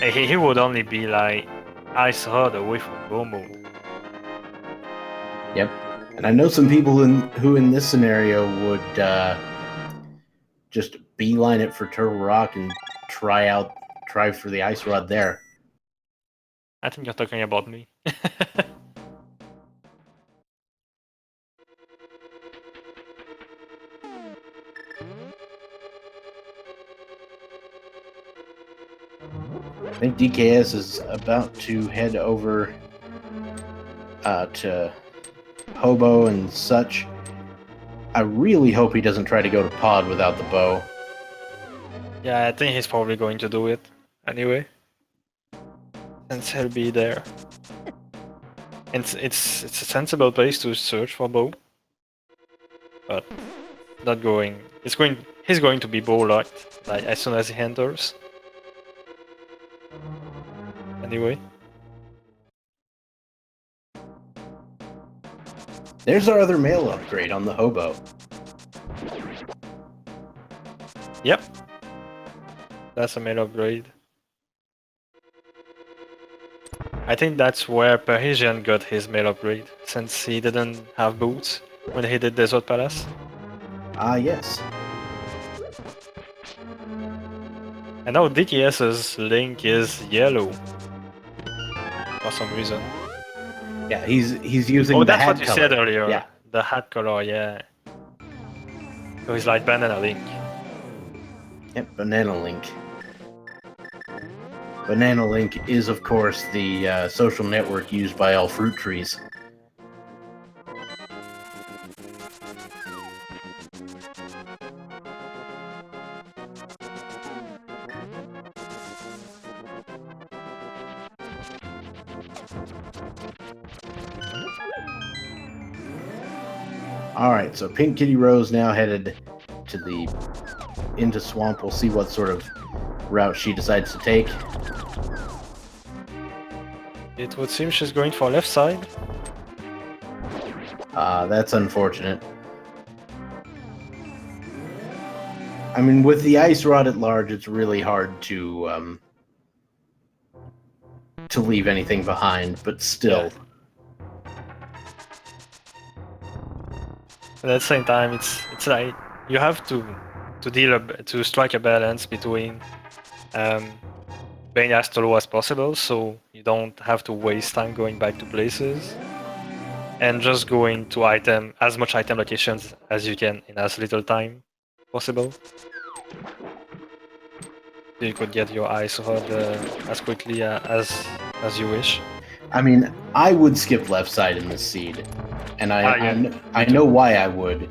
he would only be like ice hard away from bow mode. Yep. And I know some people who in this scenario would just beeline it for Turtle Rock and try for the ice rod there. I think you're talking about me. I think DKS is about to head over to Hobo and such. I really hope he doesn't try to go to Pod without the bow. Yeah, I think he's probably going to do it anyway, since he'll be there. It's a sensible place to search for bow, but not going. He's going to be bow locked like as soon as he enters. Anyway. There's our other male upgrade on the Hobo. Yep. That's a main upgrade. I think that's where Parisian got his mail upgrade, since he didn't have boots when he did Desert Palace. Ah, yes. And now DKS's Link is yellow. For some reason. Yeah, he's using Oh, the that's hat what you color. said earlier. Yeah. The hat color, yeah. So he's like Banana Link. Yep, Banana Link. Banana Link is, of course, the social network used by all fruit trees. Alright, so Pink Kitty Rose now headed to into Swamp. We'll see what sort of route she decides to take. It would seem she's going for left side. That's unfortunate. I mean, with the ice rod at large, it's really hard to leave anything behind, but still. Yeah. But at the same time, it's like you have to strike a balance between being as low as possible, so you don't have to waste time going back to places, and just going to as much item locations as you can in as little time possible. So you could get your ice rod as quickly as you wish. I mean, I would skip left side in this seed, and I know why I would.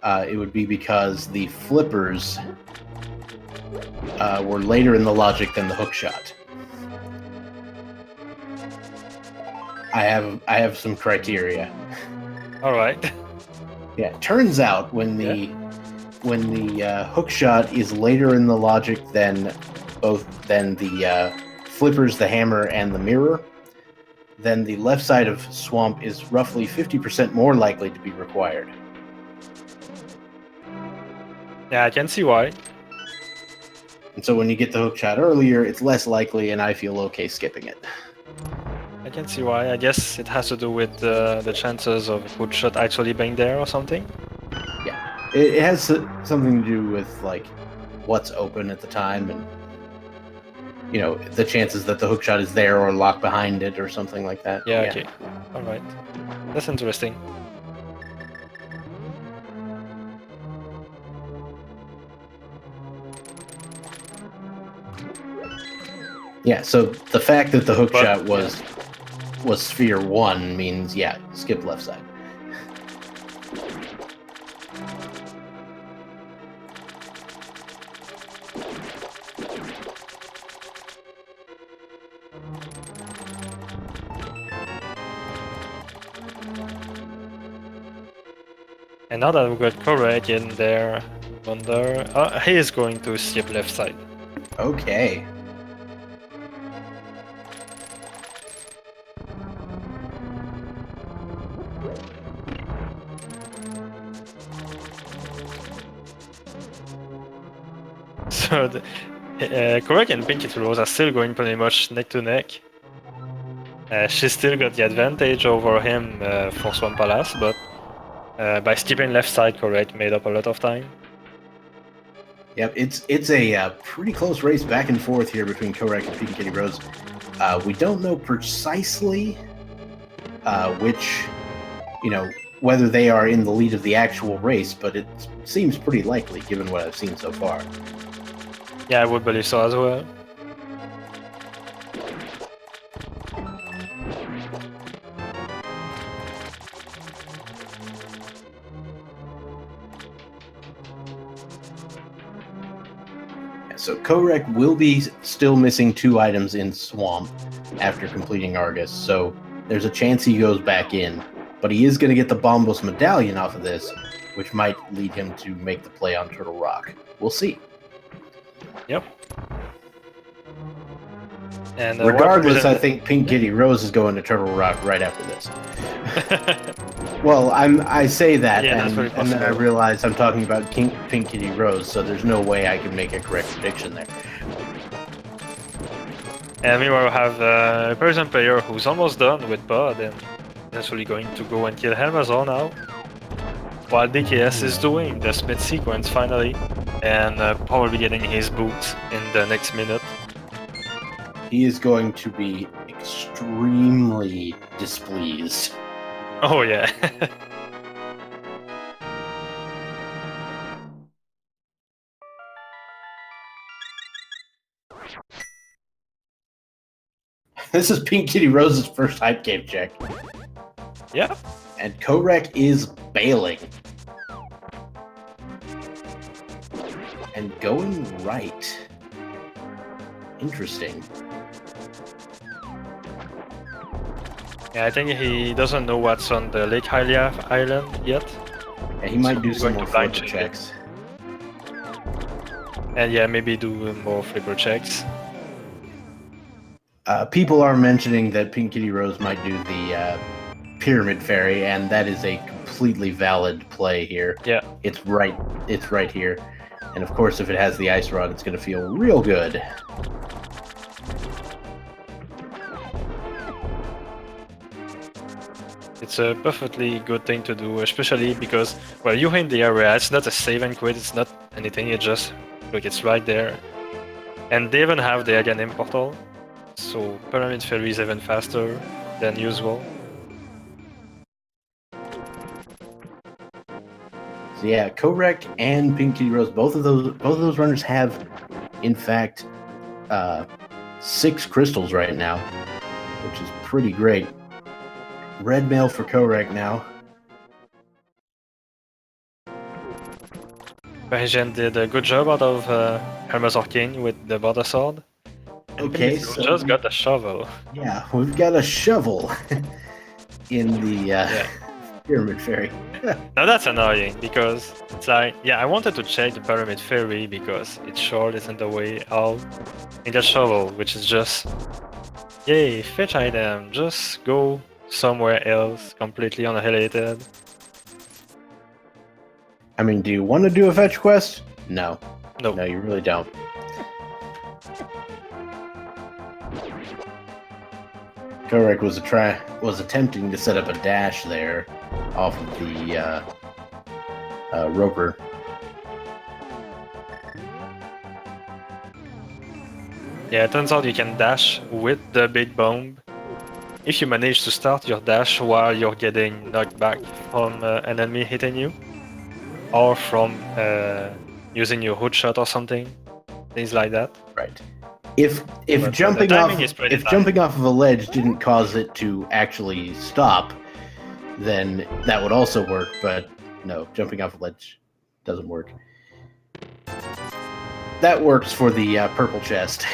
It would be because the flippers were later in the logic than the hook shot. I have some criteria. All right. Yeah, turns out when the hook shot is later in the logic than the flippers, the hammer, and the mirror, then the left side of Swamp is roughly 50% more likely to be required. Yeah, I can see why. And so when you get the hook shot earlier, it's less likely, and I feel okay skipping it. I can see why. I guess it has to do with the chances of hook shot actually being there or something. Yeah, it has something to do with like what's open at the time, and you know, the chances that the hook shot is there or locked behind it or something like that. Yeah. Okay. All right. That's interesting. Yeah, so the fact that the hook shot was sphere 1 means, yeah, skip left side. And now that we've got Korek in there, wonder... he is going to skip left side. Okay. So Korek and Pinky Rose are still going pretty much neck to neck. She's still got the advantage over him for Swan Palace, but by skipping left side, Korek made up a lot of time. Yep, it's a pretty close race back and forth here between Korek and Pink Kitty Rose. We don't know precisely which, whether they are in the lead of the actual race, but it seems pretty likely given what I've seen so far. Yeah, I would believe so as well. So Korek will be still missing 2 items in Swamp after completing Argus, so there's a chance he goes back in. But he is going to get the Bombos Medallion off of this, which might lead him to make the play on Turtle Rock. We'll see. Yep. And regardless, I think Pink Kitty Rose is going to Turtle Rock right after this. Well, I say that, yeah, and then I realize I'm talking about Pink Kitty Rose, so there's no way I can make a correct prediction there. And meanwhile, we have a person player who's almost done with Bud and essentially going to go and kill Helmazor now. While DKS is doing the Smith sequence finally, and probably getting his boots in the next minute. He is going to be extremely displeased. Oh yeah. This is Pink Kitty Rose's first hype game check. Yeah. And Korek is bailing. And going right. Interesting. Yeah, I think he doesn't know what's on the Lake Hylia Island yet. Yeah, he might do some more flipper checks. And yeah, maybe do more flipper checks. People are mentioning that Pink Kitty Rose might do the Pyramid Fairy, and that is a completely valid play here. Yeah. It's right here. And of course, if it has the Ice Rod, it's going to feel real good. It's a perfectly good thing to do, especially because, well, you're in the area, it's not a save and quit, it's not anything, it just, look, it's right there. And they even have the Ganon portal, so Pyramid Fairy is even faster than usual. So yeah, Korek and Pink Kitty Rose, both of those runners have, in fact, 6 crystals right now, which is pretty great. Red mail for Korek now. Bahijan did a good job out of Helmazor King with the Border Sword. And Okay, so just got the shovel. Yeah, we've got a shovel in the Pyramid Fairy. Now that's annoying, because it's like, yeah, I wanted to check the Pyramid Fairy because it's short, it's in the way out. In the shovel, which is just, yay, fetch item, just go somewhere else, completely unrelated. I mean, do you want to do a fetch quest? No. Nope. No, you really don't. Korek was attempting to set up a dash there off of the Roper. Yeah, it turns out you can dash with the big bomb if you manage to start your dash while you're getting knocked back from an enemy hitting you, or from using your hood shot or something, things like that. Right. If jumping off of a ledge didn't cause it to actually stop, then that would also work. But no, jumping off a ledge doesn't work. That works for the purple chest.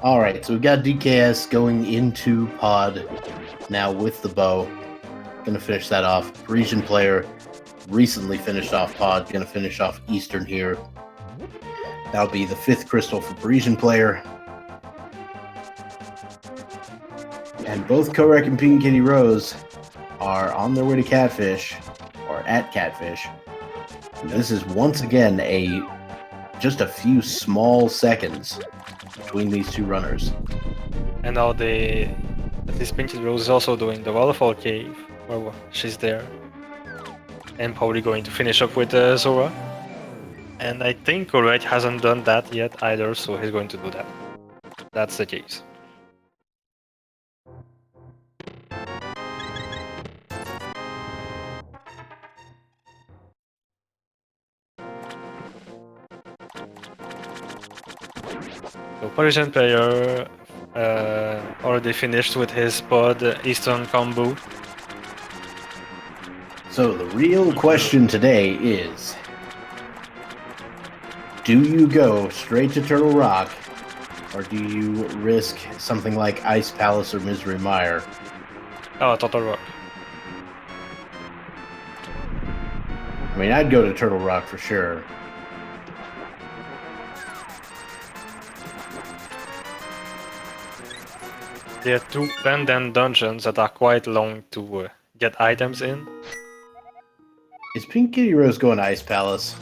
All right, so we've got DKS going into pod now with the bow. Gonna finish that off. Parisian player recently finished off pod. Gonna finish off Eastern here. That'll be the 5th crystal for Parisian player. And both Korek and Pink Kitty Rose are on their way to Catfish, or at Catfish. And this is once again just a few small seconds between these two runners. And now at least Painted Rose is also doing the waterfall cave, where she's there. And probably going to finish up with Zora. And I think Korek hasn't done that yet either, so he's going to do that. That's the case. So Parisian player already finished with his pod Eastern combo. So the real question today is, do you go straight to Turtle Rock, or do you risk something like Ice Palace or Misery Mire? Oh, Turtle Rock. I mean, I'd go to Turtle Rock for sure. There are 2 pendant dungeons that are quite long to get items in. Is Pink Kitty Rose going to Ice Palace?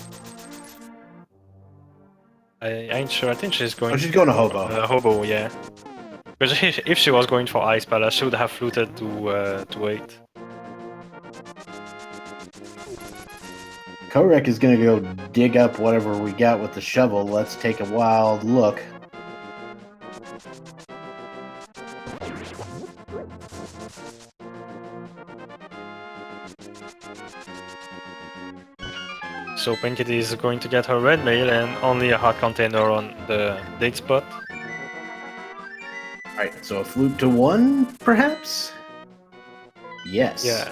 I ain't sure. I think she's going. Oh, she's going to Hobo. Hobo, yeah. Because if she was going for Ice Palace, she would have fluted to 8. Korek is going to go dig up whatever we got with the shovel. Let's take a wild look. So Pinkity is going to get her red mail and only a hot container on the date spot. Alright, so a flute to 1, perhaps? Yes. Yeah.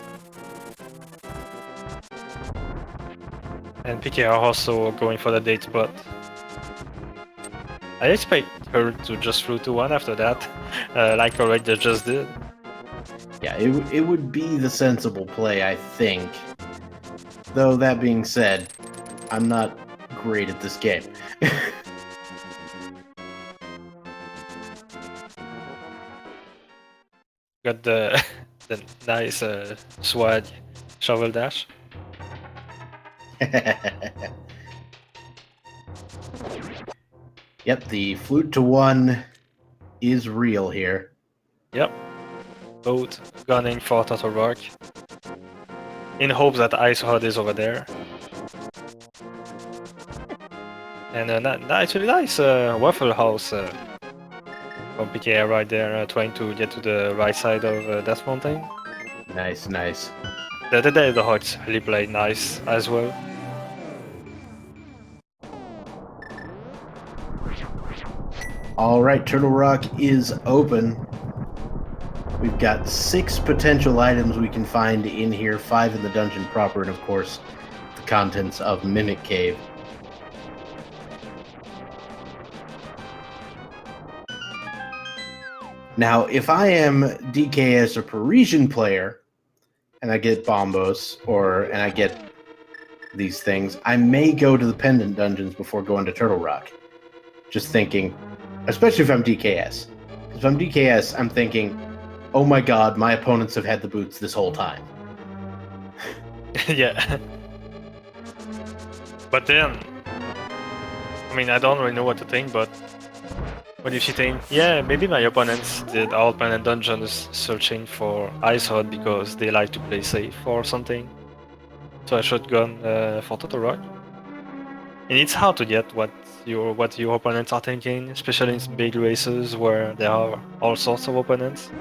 And PK are also going for the date spot. I expect her to just flute to 1 after that, like Correct just did. Yeah, it would be the sensible play, I think. Though, that being said, I'm not great at this game. Got the nice swag shovel dash. Yep, the flute to 1 is real here. Yep. Both gunning for Turtle Rock. In hopes that Ice Hod is over there. And actually nice Waffle House from PK right there, trying to get to the right side of Death Mountain. Nice, nice. The Hogs really played nice as well. Alright, Turtle Rock is open. We've got 6 potential items we can find in here, 5 in the dungeon proper, and of course, the contents of Mimic Cave. Now, if I am DKS or Parisian player, and I get Bombos, and I get these things, I may go to the Pendant Dungeons before going to Turtle Rock. Just thinking, especially if I'm DKS. If I'm DKS, I'm thinking, oh my god, my opponents have had the boots this whole time. Yeah. But then, I mean, I don't really know what to think, but what if you think, yeah, maybe my opponents did all Pendant Dungeons searching for Ice Hod because they like to play safe or something. So I should gun for Turtle Rock. And it's hard to get what your opponents are thinking, especially in big races where there are all sorts of opponents.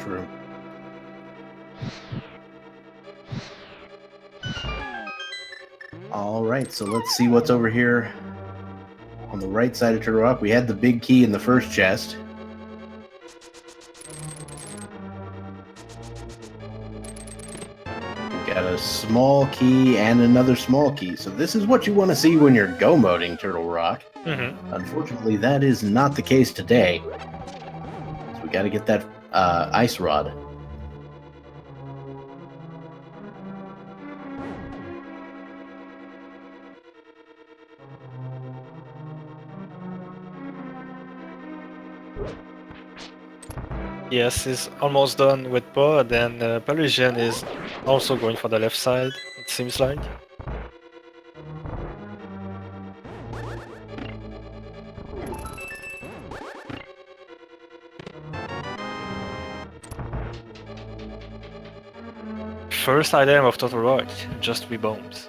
True. Alright, so let's see what's over here on the right side of Turtle Rock. We had the big key in the first chest. a small key and another small key. So this is what you want to see when you're go moding Turtle Rock. Unfortunately, that is not the case today. So we got to get that ice rod. Yes, he's almost done with Pod, and Parisian is also going for the left side, it seems like. First item of Total Rock, just 3 bombs.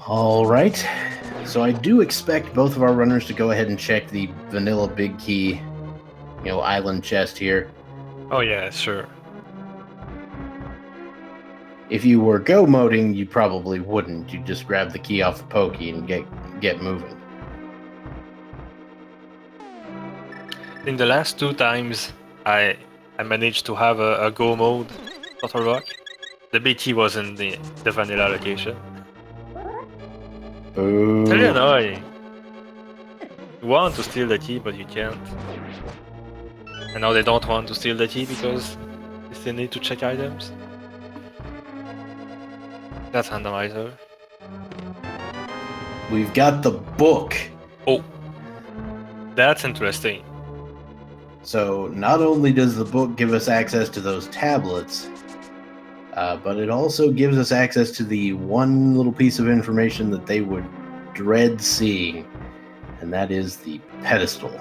All right. So I do expect both of our runners to go ahead and check the vanilla big key, island chest here. Oh yeah, sure. If you were go moding, you probably wouldn't. You'd just grab the key off the pokey and get moving. In the last 2 times I managed to have a go mode Total Rock, the big key was in the vanilla location. Boo. It's really annoying. You want to steal the key, but you can't. And now they don't want to steal the key because they still need to check items. That's Randomizer. We've got the book. Oh, that's interesting. So not only does the book give us access to those tablets, but it also gives us access to the one little piece of information that they would dread seeing, and that is the pedestal.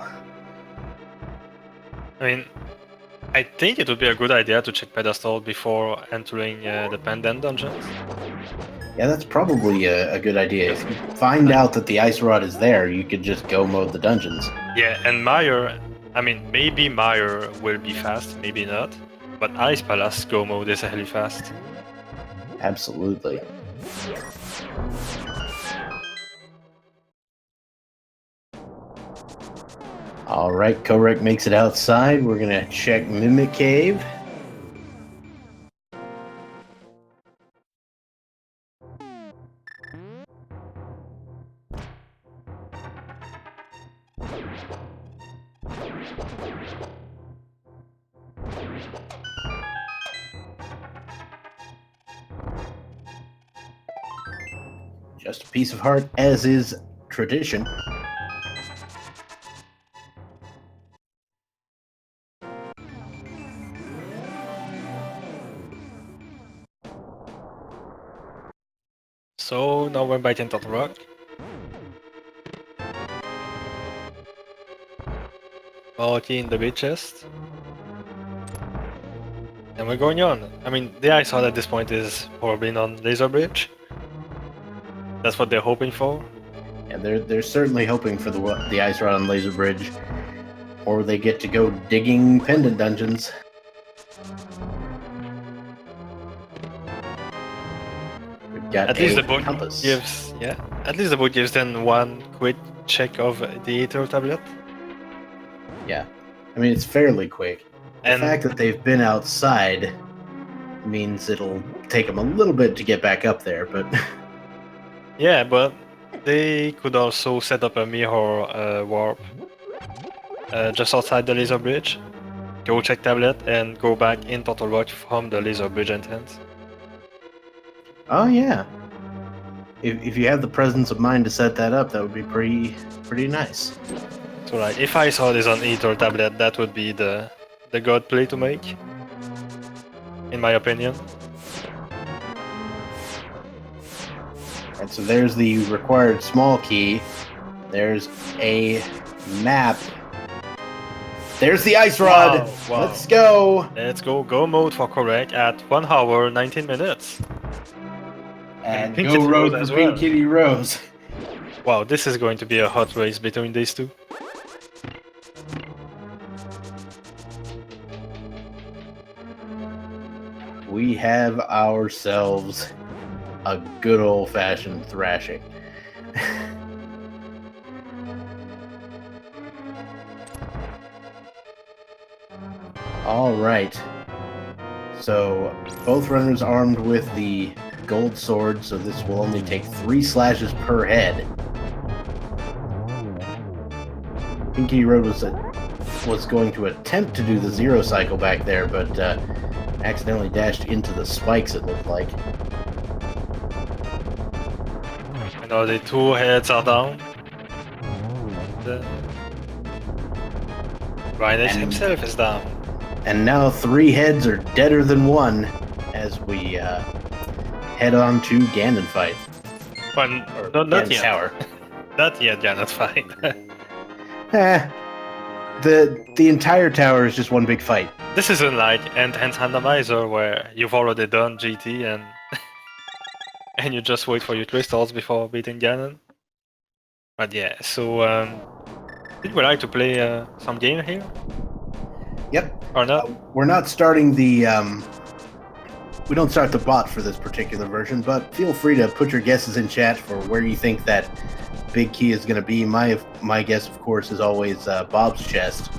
I mean, I think it would be a good idea to check pedestal before entering the pendant dungeons. Yeah, that's probably a good idea. If you find out that the ice rod is there, you could just go mode the dungeons. Yeah, and Meyer, I mean, maybe Meyer will be fast, maybe not. But Ice Palace go mode is really fast. Absolutely. All right, Korek makes it outside. We're going to check Mimic Cave. Just a piece of heart, as is tradition. So now we're biting Total Rock. Okay, in the big chest. And we're going on. I mean, the ice rod at this point is probably on Laser Bridge. That's what they're hoping for. Yeah, they're certainly hoping for the ice rod on Laser Bridge, or they get to go digging pendant dungeons. We've got At least the book compass. gives, yeah. At least the book gives them one quick check of the Ether tablet. Yeah, I mean it's fairly quick. The And fact that they've been outside means it'll take them a little bit to get back up there, but yeah, but they could also set up a mirror warp just outside the laser bridge, go check tablet, and go back in Total Rock from the laser bridge entrance. oh yeah. If you have the presence of mind to set that up, that would be pretty nice. So like, if I saw this on Ether tablet, that would be the god play to make, in my opinion. Alright, so there's the required small key. There's a map. There's the ice rod! Wow. Let's go! Let's go mode for correct at 1 hour 19 minutes. And Pink go Kitty road Rose as for Pink well. Kitty Rose. Wow, this is going to be a hot race between these two. We have ourselves a good old-fashioned thrashing. All right. So both runners armed with the gold sword, so this will only take 3 slashes per head. Pinky Road was going to attempt to do the 0 cycle back there, but accidentally dashed into the spikes, it looked like. I know the 2 heads are down. Rhinox himself is down. And now 3 heads are deader than 1 as we head on to Ganon fight. But not Ganon yet. Tower. Not yet, Ganon fight. The entire tower is just one big fight. This isn't like Enhanced Randomizer where you've already done GT and and you just wait for your crystals before beating Ganon. But yeah, so did we like to play some game here? Yep. Or not? We're not starting the we don't start the bot for this particular version, but feel free to put your guesses in chat for where you think that big key is going to be. My guess, of course, is always Bob's chest.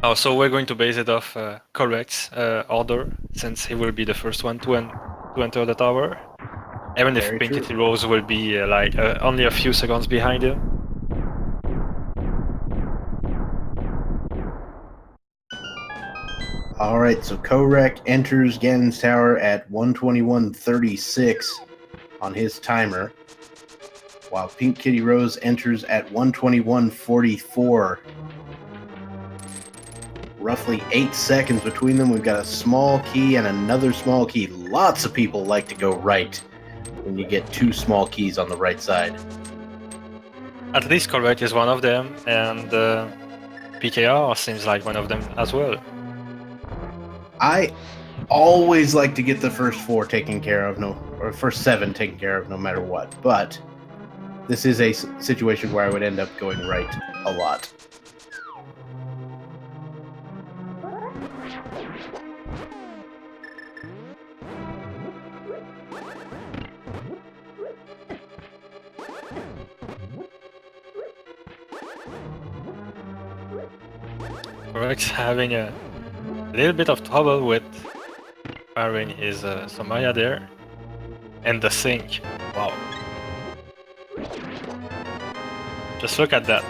Oh, so we're going to base it off correct order, since he will be the first one to enter the tower. Even if Pinky Rose will be like only a few seconds behind him. Alright, so Korek enters Ganon's Tower at 121.36 on his timer, while Pink Kitty Rose enters at 121.44. Roughly 8 seconds between them. We've got a small key and another small key. Lots of people like to go right when you get 2 small keys on the right side. At least Korek is one of them, and PKR seems like one of them as well. I always like to get the first 4 taken care of, or first 7 taken care of no matter what, but this is a situation where I would end up going right a lot. Korek's having a little bit of trouble with firing his Samaya there. And the sink. Wow. Just look at that.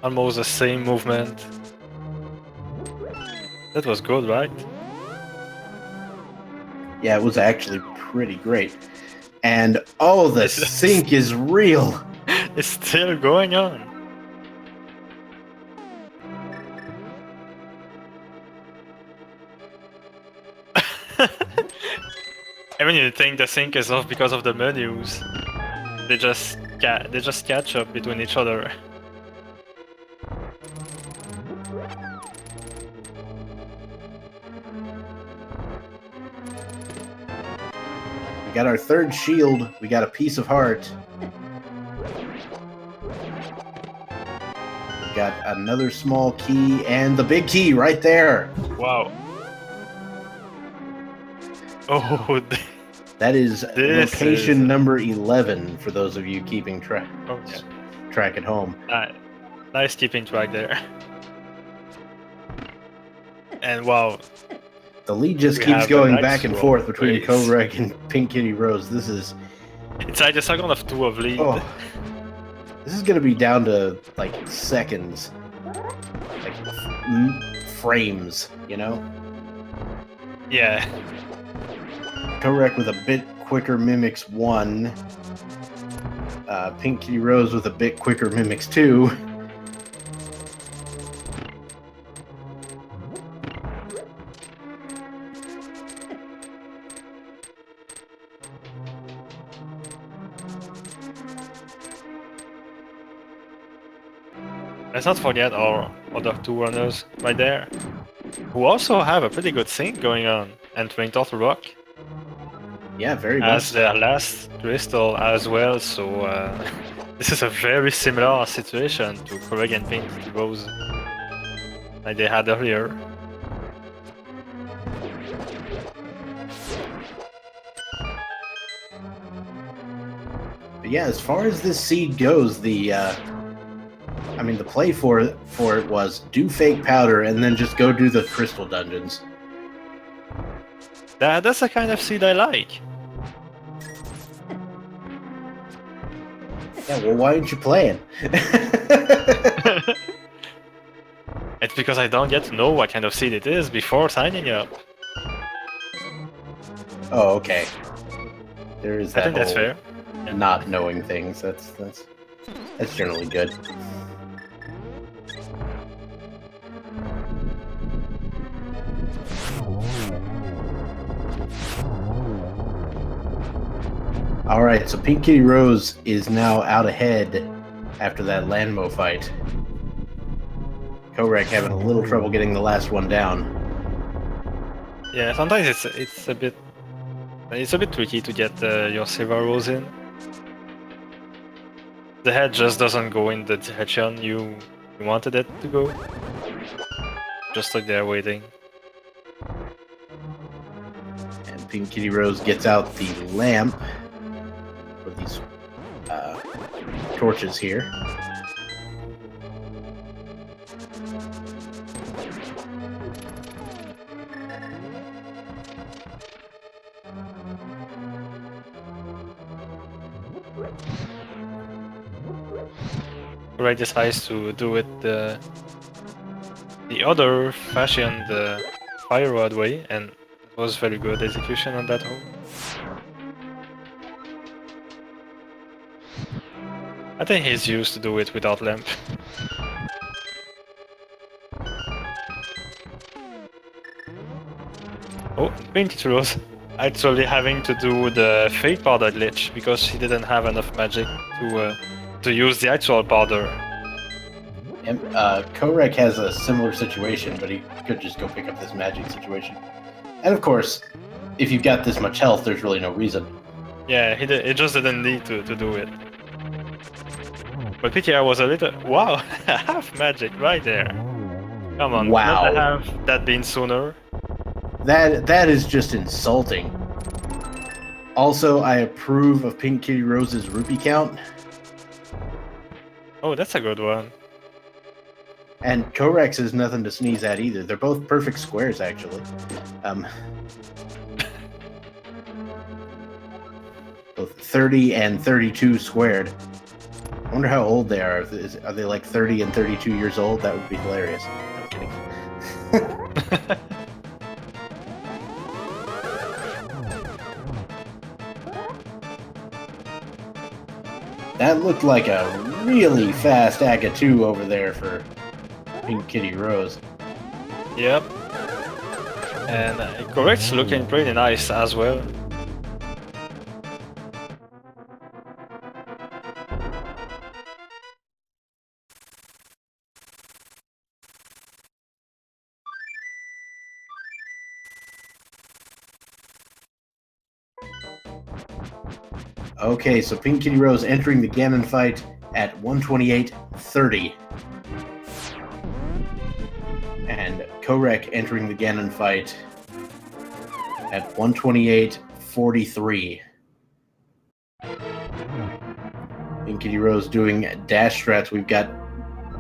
Almost the same movement. That was good, right? Yeah, it was actually pretty great. And oh, the sink is real! It's still going on. I mean, you think the sync is off because of the menus. They just catch up between each other. We got our 3rd shield. We got a piece of heart. We got another small key and the big key right there. Wow. Oh, that is location number 11 for those of you keeping track at home. Nice keeping track there. And wow. The lead just keeps going back and forth between Korek and Pink Kitty Rose. This is... It's like a second of 2 of lead. Oh, this is going to be down to, like, seconds. Like, frames, you know? Yeah. Korek with a bit quicker mimics 1. Pink Kitty Rose with a bit quicker mimics 2. Let's not forget our other 2 runners right there, who also have a pretty good sync going on, entering Turtle Rock. Yeah, very much. As their last crystal as well, so this is a very similar situation to Korek and Pink Rose, like they had earlier. But yeah, as far as this seed goes, I mean, the play for it was do fake powder and then just go do the crystal dungeons. That's the kind of seed I like. Yeah, well, why aren't you playing? It's because I don't get to know what kind of seed it is before signing up. Oh, okay. There is I that think that's whole fair. not knowing things. That's generally good. All right, so Pink Kitty Rose is now out ahead after that Landmo fight. Korek having a little trouble getting the last one down. Yeah, sometimes it's a bit tricky to get your silver rose in. The head just doesn't go in the direction you wanted it to go. Just like they're waiting. And Pink Kitty Rose gets out the lamp for these torches here. Ray decides to do it the other fashion, the fire rod way, and it was very good execution on that hole. I think he's used to do it without lamp. Oh, Pink Rose actually having to do the fake powder glitch because he didn't have enough magic to use the actual powder. And Korek has a similar situation, but he could just go pick up this magic situation. And of course, if you've got this much health, there's really no reason. Yeah, he just didn't need to do it. But PTR was a little... Wow! Half magic right there! Come on, wow. Couldn't have that been sooner? That is just insulting. Also, I approve of Pink Kitty Rose's rupee count. Oh, that's a good one. And Korex is nothing to sneeze at either. They're both perfect squares, actually. Both 30 and 32 squared. I wonder how old they are. Are they like 30 and 32 years old? That would be hilarious. I'm kidding. That looked like a really fast Aga 2 over there for Pink Kitty Rose. Yep. And Correct's looking pretty nice as well. Okay, so Pink Kitty Rose entering the Ganon fight at 128.30. And Korek entering the Ganon fight at 128.43. Pink Kitty Rose doing dash strats. We've got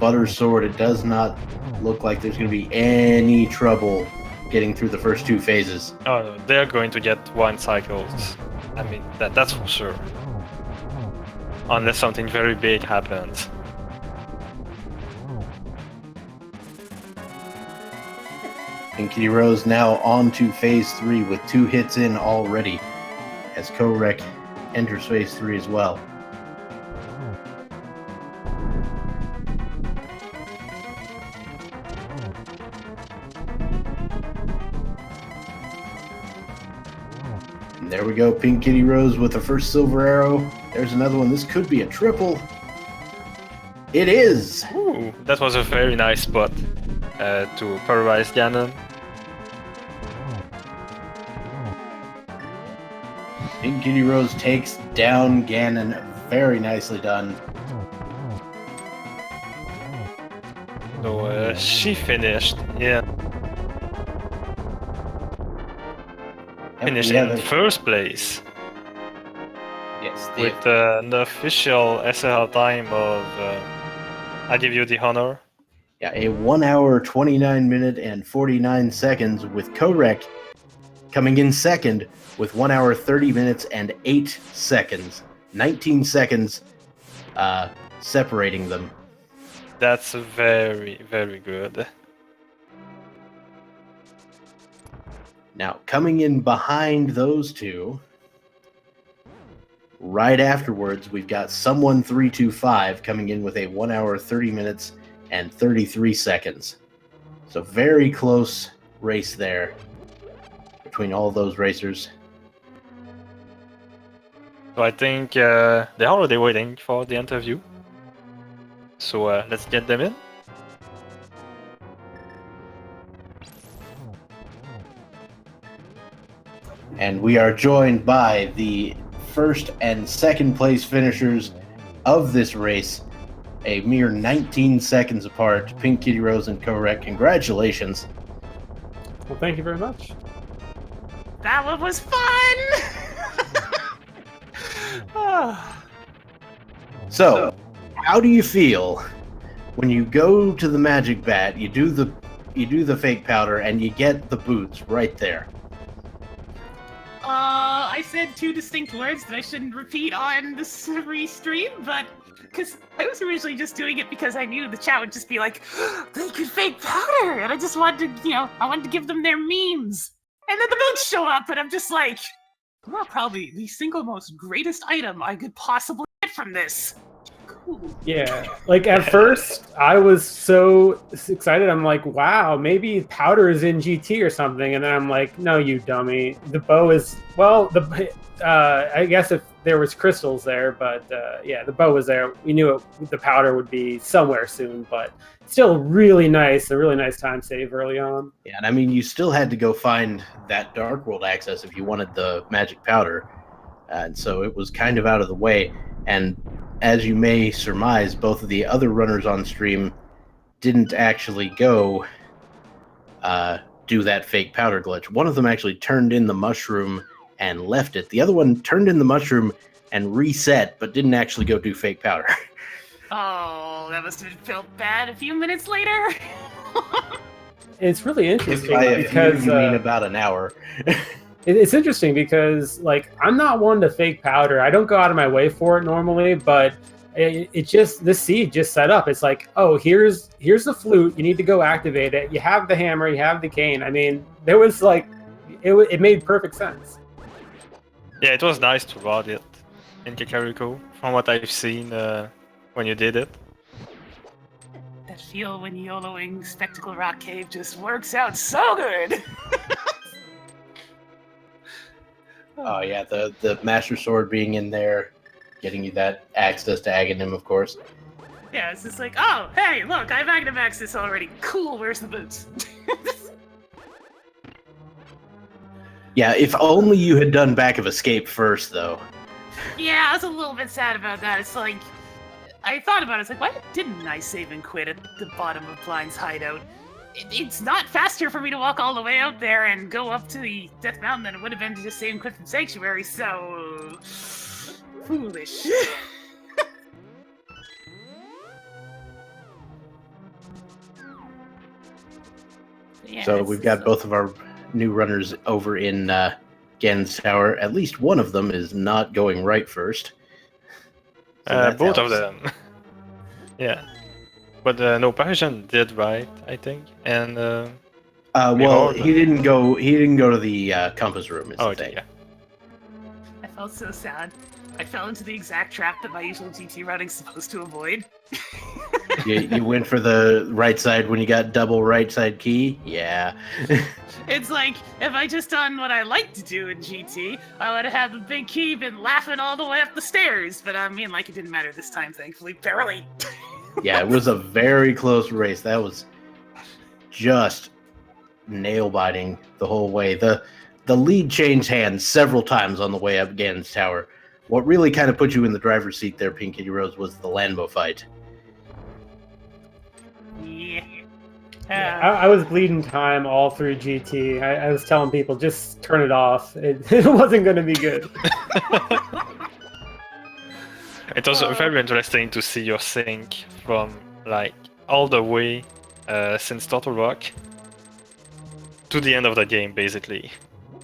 Butter Sword. It does not look like there's going to be any trouble getting through the first two phases. Oh, no, they're going to get one cycles. I mean, that's for sure. Unless something very big happens. Pink Kitty Rose now on to phase 3 with 2 hits in already, as Korek enters phase 3 as well. And there we go, Pink Kitty Rose with the first silver arrow. There's another one. This could be a triple. It is! Ooh, that was a very nice spot to paralyze Ganon. Pink Kitty Rose takes down Ganon. Very nicely done. So she finished, yeah. Finished in first place. Yes, With an official SL time of I give you the honor. Yeah, a 1 hour, 29 minute, and 49 seconds with Korek coming in second with 1 hour, 30 minutes, and 8 seconds. 19 seconds separating them. That's very, very good. Now, coming in behind those two, right afterwards, we've got Someone 325 coming in with a 1 hour, 30 minutes, and 33 seconds. So very close race there between all those racers. So I think they're already waiting for the interview. So let's get them in. And we are joined by the first and second place finishers of this race, a mere 19 seconds apart. Pink Kitty Rose and Korek, congratulations. Well, thank you very much. That one was fun! So, how do you feel when you go to the magic bat, you do the fake powder, and you get the boots right there? I said two distinct words that I shouldn't repeat on this stream, but because I was originally just doing it because I knew the chat would just be like, they could fake powder, and I just wanted to, I wanted to give them their memes. And then the boots show up, and I'm just like, well, probably the single most greatest item I could possibly get from this. Cool. Yeah, like at first I was so excited. I'm like, wow, maybe powder is in GT or something. And then I'm like, no, you dummy. The bow is, well, I guess if there was crystals there, but yeah, the bow was there. We knew the powder would be somewhere soon, but still really nice. A really nice time save early on. Yeah, and I mean, you still had to go find that Dark World access if you wanted the magic powder. And so it was kind of out of the way. And as you may surmise, both of the other runners on stream didn't actually go do that fake powder glitch. One of them actually turned in the mushroom and left it. The other one turned in the mushroom and reset, but didn't actually go do fake powder. Oh, that must have felt bad a few minutes later. It's really interesting By a because few, you mean about an hour. It's interesting because, like, I'm not one to fake powder. I don't go out of my way for it normally, but it just, the seed just set up. It's like, oh, here's the flute. You need to go activate it. You have the hammer. You have the cane. I mean, there was like, it made perfect sense. Yeah, it was nice to ride it in Kakariko, from what I've seen when you did it. That feel when YOLOing Spectacle Rock Cave just works out so good. Oh yeah, the Master Sword being in there, getting you that access to Aghanim, of course. Yeah, it's just like, oh, hey, look, I have Aghanim access already. Cool, where's the boots? Yeah, if only you had done Back of Escape first, though. Yeah, I was a little bit sad about that. It's like, I thought about it. It's like, why didn't I save and quit at the bottom of Blind's hideout? It's not faster for me to walk all the way out there and go up to the Death Mountain than it would have been to just save and quit from Sanctuary, so... foolish. Yeah, So we've got both of our new runners over in Ganon's Tower. At least one of them is not going right first. So that Both of helps. them. Yeah. But no, Parisian did right, I think. And Well, Behold. he didn't go. He didn't go to the compass room. Is oh, the thing. yeah. I felt so sad. I fell into the exact trap that my usual GT routing's supposed to avoid. You went for the right side when you got double right side key. Yeah. It's like, if I just done what I like to do in GT, I would have had the big key been laughing all the way up the stairs. But I mean, like, it didn't matter this time, thankfully. Barely. Yeah, it was a very close race. That was just nail biting the whole way. The lead changed hands several times on the way up Ganon's Tower. What really kind of put you in the driver's seat there, Pink Kitty Rose, was the Lanbo fight. Yeah. I was bleeding time all through GT. I was telling people, just turn it off. It wasn't going to be good. It was very interesting to see your sync from like all the way since Turtle Rock to the end of the game, basically.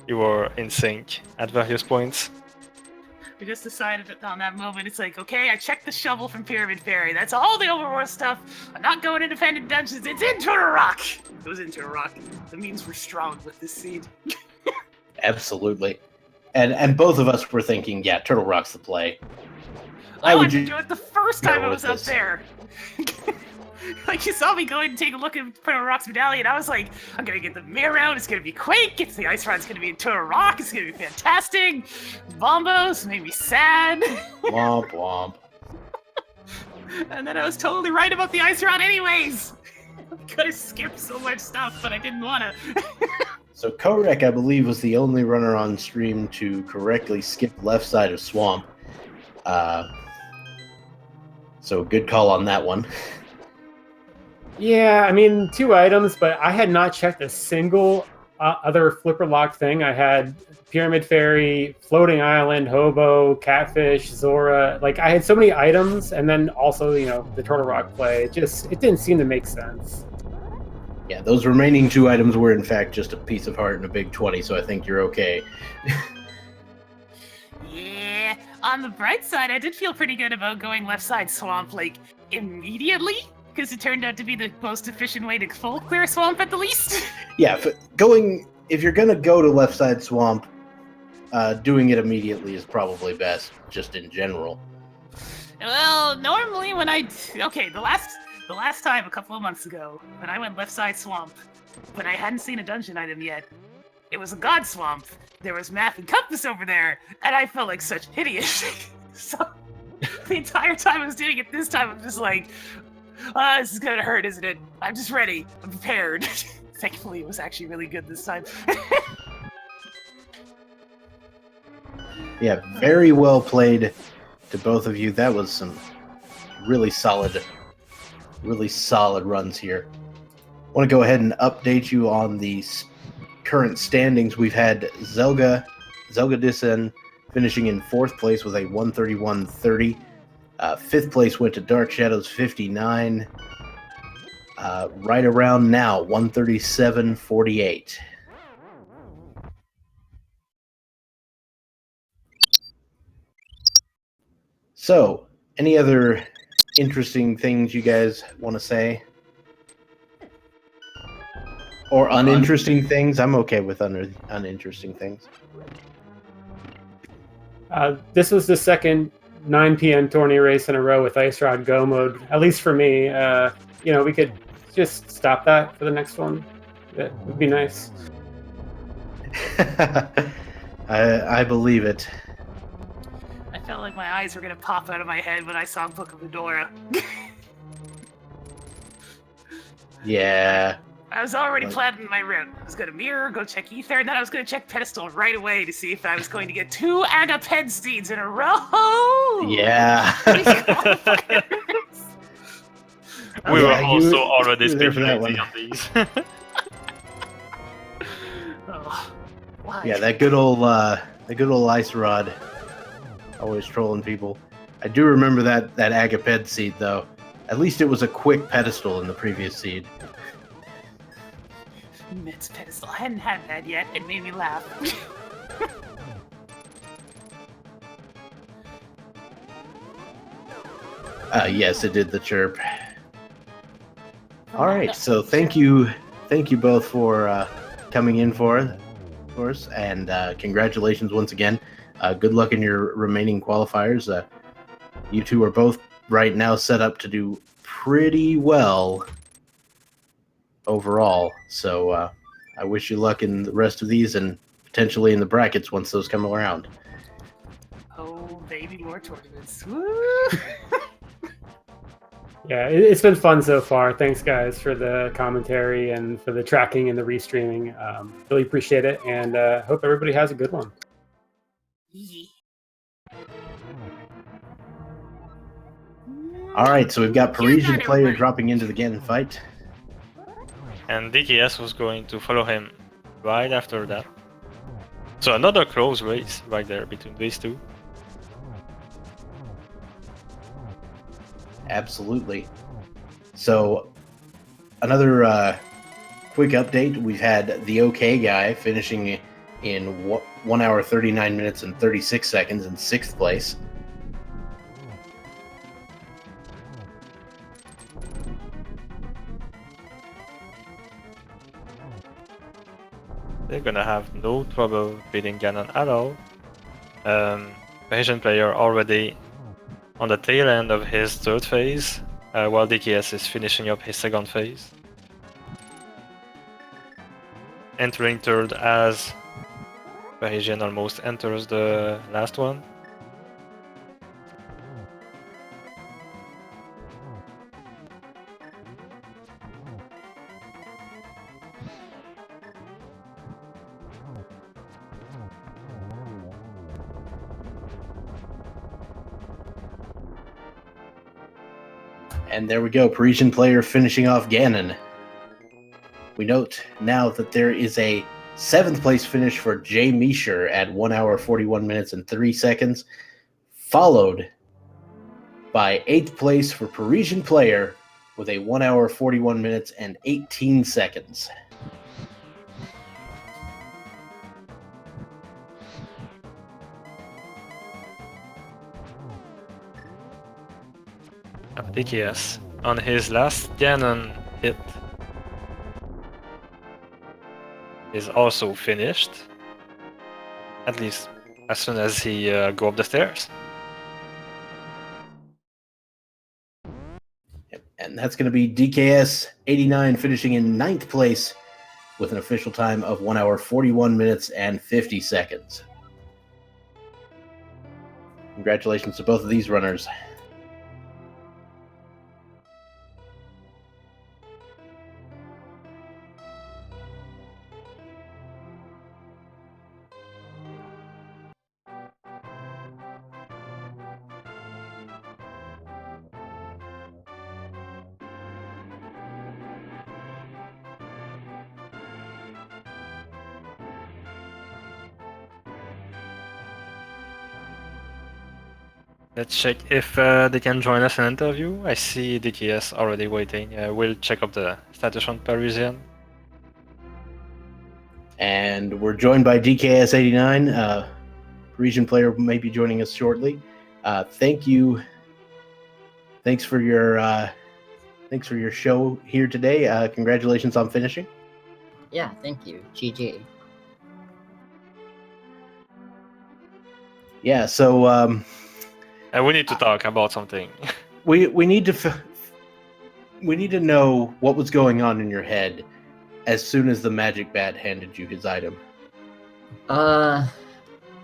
You were in sync at various points. We just decided on that moment, it's like, okay, I checked the shovel from Pyramid Fairy. That's all the overworld stuff. I'm not going to Defended Dungeons. It's in Turtle Rock. It was in Turtle Rock. That means we're strong with this seed. Absolutely. And both of us were thinking, yeah, Turtle Rock's the play. I wanted to do it the first time I was up this. there. Like, you saw me go and take a look at Turtle Rock's medallion. I was like, I'm gonna get the mirror out. It's gonna be Quake. It's the Ice Rod's gonna be in Turtle Rock. It's gonna be fantastic. Bombos made me sad. Womp womp. And then I was totally right about the Ice Rod anyways. Could have skipped so much stuff, but I didn't wanna. So Korek, I believe, was the only runner on stream to correctly skip left side of Swamp. So good call on that one. Yeah, I mean, 2 items, but I had not checked a single other flipper lock thing. I had Pyramid Fairy, Floating Island, Hobo, Catfish, Zora. Like, I had so many items, and then also, you know, the Turtle Rock play. It didn't seem to make sense. Yeah, those remaining 2 items were in fact just a piece of heart and a big 20, so I think you're okay. Yeah, on the bright side, I did feel pretty good about going left side Swamp, like, immediately. Because it turned out to be the most efficient way to full clear Swamp at the least. Yeah, if you're gonna go to left side Swamp, doing it immediately is probably best, just in general. Well, normally when the last time a couple of months ago, when I went left side Swamp, but I hadn't seen a dungeon item yet, it was a God Swamp. There was Map and Compass over there, and I felt like such an idiot. So the entire time I was doing it this time, I'm just like, this is gonna hurt, isn't it? I'm just ready. I'm prepared. Thankfully, it was actually really good this time. Yeah, very well played to both of you. That was some really solid runs here. I want to go ahead and update you on the current standings. We've had Zelda Dissen finishing in 4th place with a 131.30. 5th place went to Dark Shadows 59. Right around now, 137.48. So, any other interesting things you guys want to say? Or uninteresting things? I'm okay with uninteresting things. This was the second 9 p.m. tourney race in a row with Ice Rod Go mode, at least for me. You know, we could just stop that for the next one. That would be nice. I believe it. I felt like my eyes were gonna pop out of my head when I saw Book of Fedora. Yeah. I was already planning my route. I was gonna mirror, go check Ether, and then I was gonna check Pedestal right away to see if I was going to get 2 Agaped seeds in a row! Yeah. We were Yeah, also already you were there for that speculating one. on these. Oh, why? Yeah, that good old Ice Rod. Always trolling people. I do remember that Agaped seed though. At least it was a quick pedestal in the previous seed. Mets Pedestal. I hadn't had that yet. It made me laugh. Yes, it did the chirp. All right, so thank you both for coming in for us, and congratulations once again. Good luck in your remaining qualifiers. You two are both right now set up to do pretty well overall, so I wish you luck in the rest of these and potentially in the brackets once those come around. Oh, baby, more tournaments. Woo! Yeah, it's been fun so far. Thanks, guys, for the commentary and for the tracking and the restreaming. Really appreciate it, and hope everybody has a good one. Yeah. All right, so we've got Parisian player dropping into the Ganon fight. And DKS was going to follow him right after that. So another close race right there between these two. Absolutely. So another quick update: we've had the OK guy finishing in 1 hour 39 minutes and 36 seconds in 6th place. They're gonna have no trouble beating Ganon at all. Asian player already on the tail end of his 3rd phase, while DKS is finishing up his 2nd phase. Entering 3rd as Parisian almost enters the last one. And there we go, Parisian player finishing off Ganon. We note now that there is a 7th place finish for Jay Meisher at 1 hour 41 minutes and 3 seconds, followed by 8th place for Parisian player with a 1 hour 41 minutes and 18 seconds. DKS on his last Ganon hit is also finished, at least as soon as he go up the stairs. And that's going to be DKS 89 finishing in 9th place with an official time of 1 hour 41 minutes and 50 seconds. Congratulations to both of these runners. Let's check if they can join us in an interview. I see DKS already waiting. We'll check up the status on Parisian. And we're joined by DKS 89. Parisian player may be joining us shortly. Thank you. Thanks for your show here today. Congratulations on finishing. Yeah, thank you. GG. Yeah, so We need to talk about something. we need to know what was going on in your head as soon as the magic bat handed you his item. Well,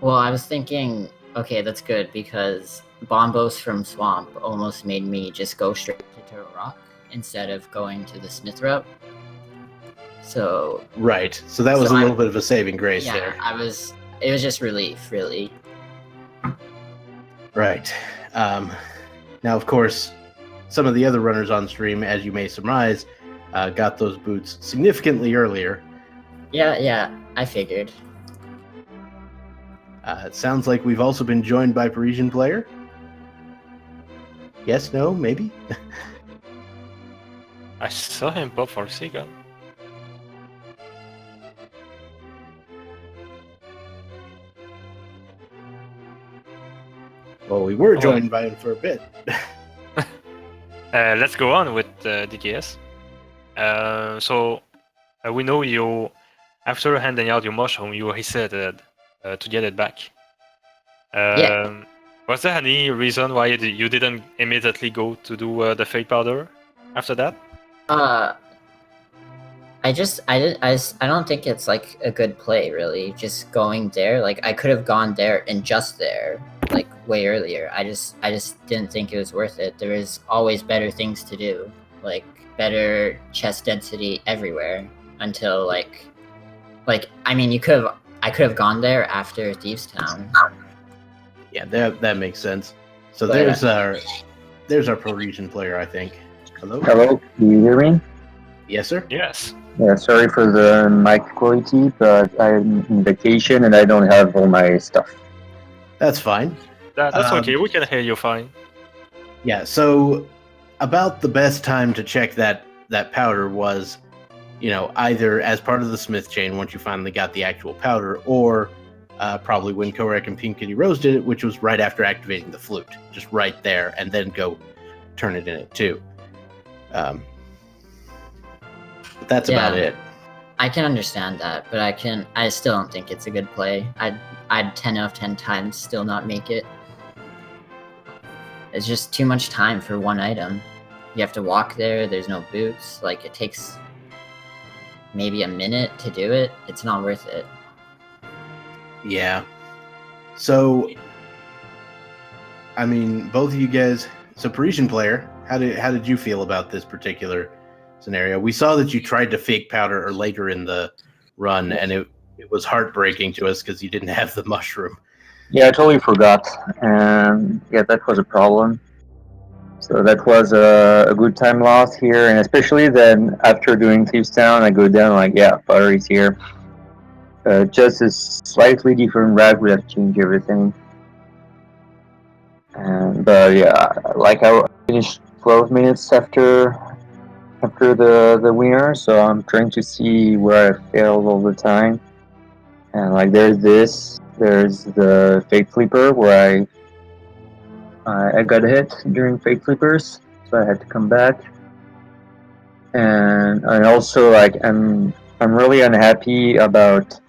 I was thinking, okay, that's good because Bombos from Swamp almost made me just go straight to Turtle Rock instead of going to the Smith route. So Right. So that was a little bit of a saving grace there. It was just relief, really. Right. Now, of course, some of the other runners on stream, as you may surmise, got those boots significantly earlier. Yeah, I figured. It sounds like we've also been joined by Parisian player. Yes, no, maybe? I saw him pop for a second. Well, we were joined by him for a bit. Let's go on with DKS. So we know you, after handing out your mushroom, you hesitated to get it back. Yeah. Was there any reason why you didn't immediately go to do the fake powder after that? I don't think it's like a good play, really. Just going there, like I could have gone there and just there, like way earlier. I just didn't think it was worth it. There is always better things to do, like better chest density everywhere. Until like I mean, I could have gone there after Thieves Town. Yeah, that makes sense. So But, there's our Parisian player, I think. Hello? Hello, can you hear me? Yes, sir? Yes. Yeah, sorry for the mic quality, but I'm on vacation and I don't have all my stuff. That's fine. That's okay, we can hear you fine. Yeah, so about the best time to check that powder was, either as part of the Smith chain once you finally got the actual powder, or probably when Korek and Pink Kitty Rose did it, which was right after activating the flute, just right there, and then go turn it in it too. But that's about it. I can understand that, but I still don't think it's a good play. I'd 10 out of 10 times still not make it. It's just too much time for one item. You have to walk there, there's no boots, like it takes maybe a minute to do it. It's not worth it. Yeah. So, I mean, both of you guys, so Parisian player, how did you feel about this particular scenario? We saw that you tried to fake powder or later in the run, and it was heartbreaking to us because you didn't have the mushroom. Yeah, I totally forgot, and yeah, that was a problem. So that was a good time loss here, and especially then after doing Thieves Town, I go down like, yeah, powder is here. Just a slightly different route would have changed everything. And yeah, like I finished 12 minutes after the winner, so I'm trying to see where I failed all the time. And like there's the fake flipper where I got hit during fake flippers, so I had to come back. And also like I'm really unhappy about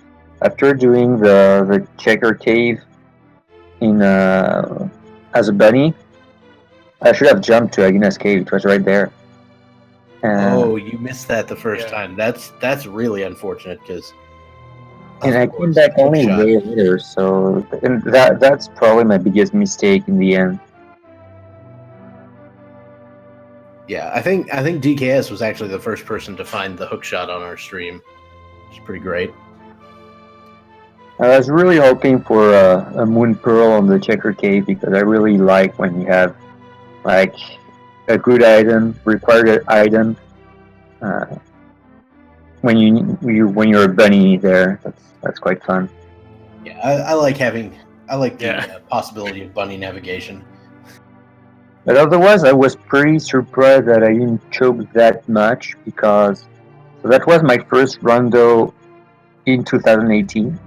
after doing the checker cave in as a bunny. I should have jumped to Agnes cave. It was right there. Oh, you missed that the first time. That's really unfortunate because. And I came back only way later, so and that's probably my biggest mistake in the end. Yeah, I think DKS was actually the first person to find the hook shot on our stream. It's pretty great. I was really hoping for a Moon Pearl on the Checker Cave because I really like when you have like a good item, required item. When you're a bunny there, that's quite fun. Yeah, I like the possibility of bunny navigation. But otherwise, I was pretty surprised that I didn't choke that much because that was my first rondo in 2018.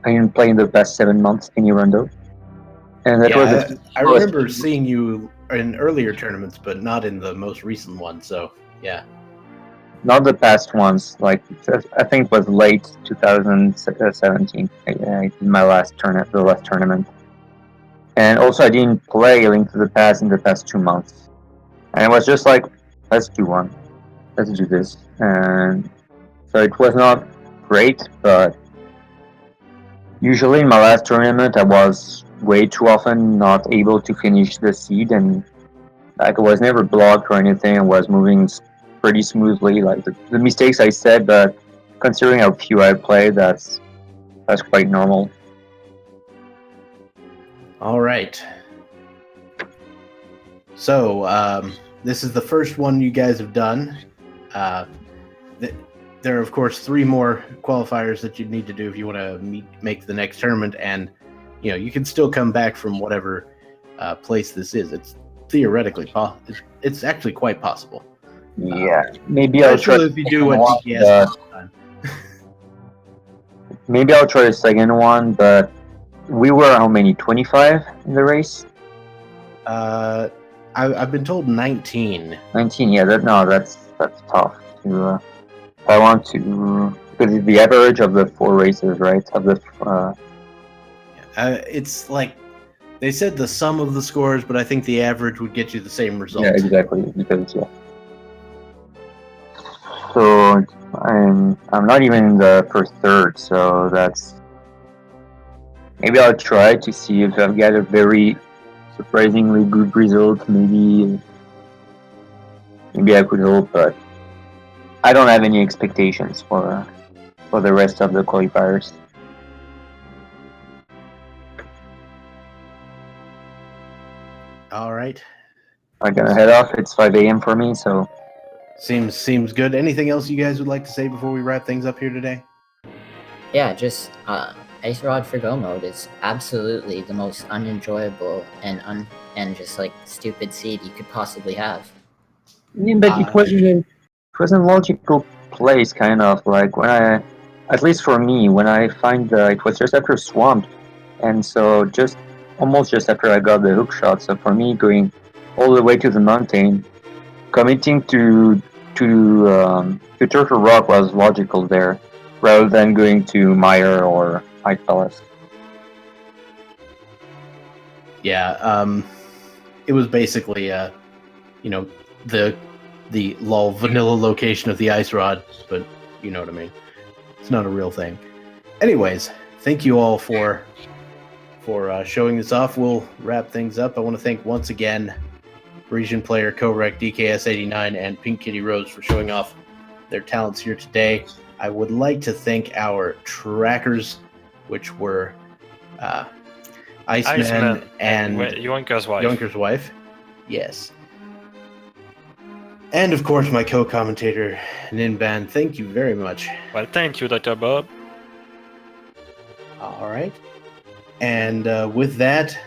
I didn't play in the past 7 months any rondo, and that was. I remember seeing you in earlier tournaments, but not in the most recent one. So yeah. Not the past ones. Like I think it was late 2017. I did my last tournament, and also I didn't play Link to the Past in the past 2 months. And it was just like, let's do one, let's do this, and so it was not great. But usually in my last tournament, I was way too often not able to finish the seed, and like I was never blocked or anything. I was moving pretty smoothly. Like the mistakes I said, but considering how few I played, that's quite normal. All right. So this is the first one you guys have done. There are of course 3 more qualifiers that you need to do if you want to make the next tournament, and you can still come back from whatever place this is. It's theoretically it's actually quite possible. Yeah, maybe I'll try. If you do what GPS time. Maybe I'll try the second one, but we were how many? 25 in the race. I've been told 19. 19, yeah. That's tough. To, if I want to, because it's the average of the 4 races, right? Of the. It's like they said the sum of the scores, but I think the average would get you the same result. Yeah, exactly. Because So I'm not even in the first third, so that's maybe I'll try to see if I've got a very surprisingly good result. Maybe I could hope, but I don't have any expectations for the rest of the qualifiers. All right. I'm gonna head off. It's 5 a.m. for me, so. Seems good. Anything else you guys would like to say before we wrap things up here today? Yeah, just Ice Rod for Go mode is absolutely the most unenjoyable and and just like stupid seed you could possibly have. Yeah, but it wasn't logical place, kind of like when I, at least for me, when I find it was just after swamp, and so just almost just after I got the hook shot. So for me, going all the way to the mountain, committing to Turtle Rock was logical there, rather than going to Mire or High Palace. Yeah, it was basically, you know, the lol vanilla location of the ice rod, but you know what I mean. It's not a real thing. Anyways, thank you all for showing this off. We'll wrap things up. I want to thank once again Parisian player Korek, DKS89, and Pink Kitty Rose for showing off their talents here today. I would like to thank our trackers, which were Iceman and Yoinker's wife. Yoinker's wife. Yes. And of course, my co-commentator, Ninban. Thank you very much. Well, thank you, Dr. Bob. All right. And with that,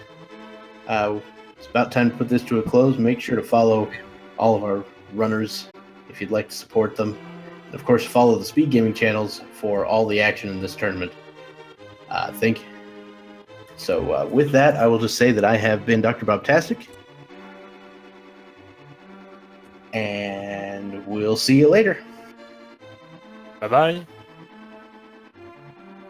it's about time to put this to a close. Make sure to follow all of our runners if you'd like to support them. And of course, follow the Speed Gaming channels for all the action in this tournament. Thank you. So with that, I will just say that I have been Dr. Bobtastic. And we'll see you later. Bye-bye.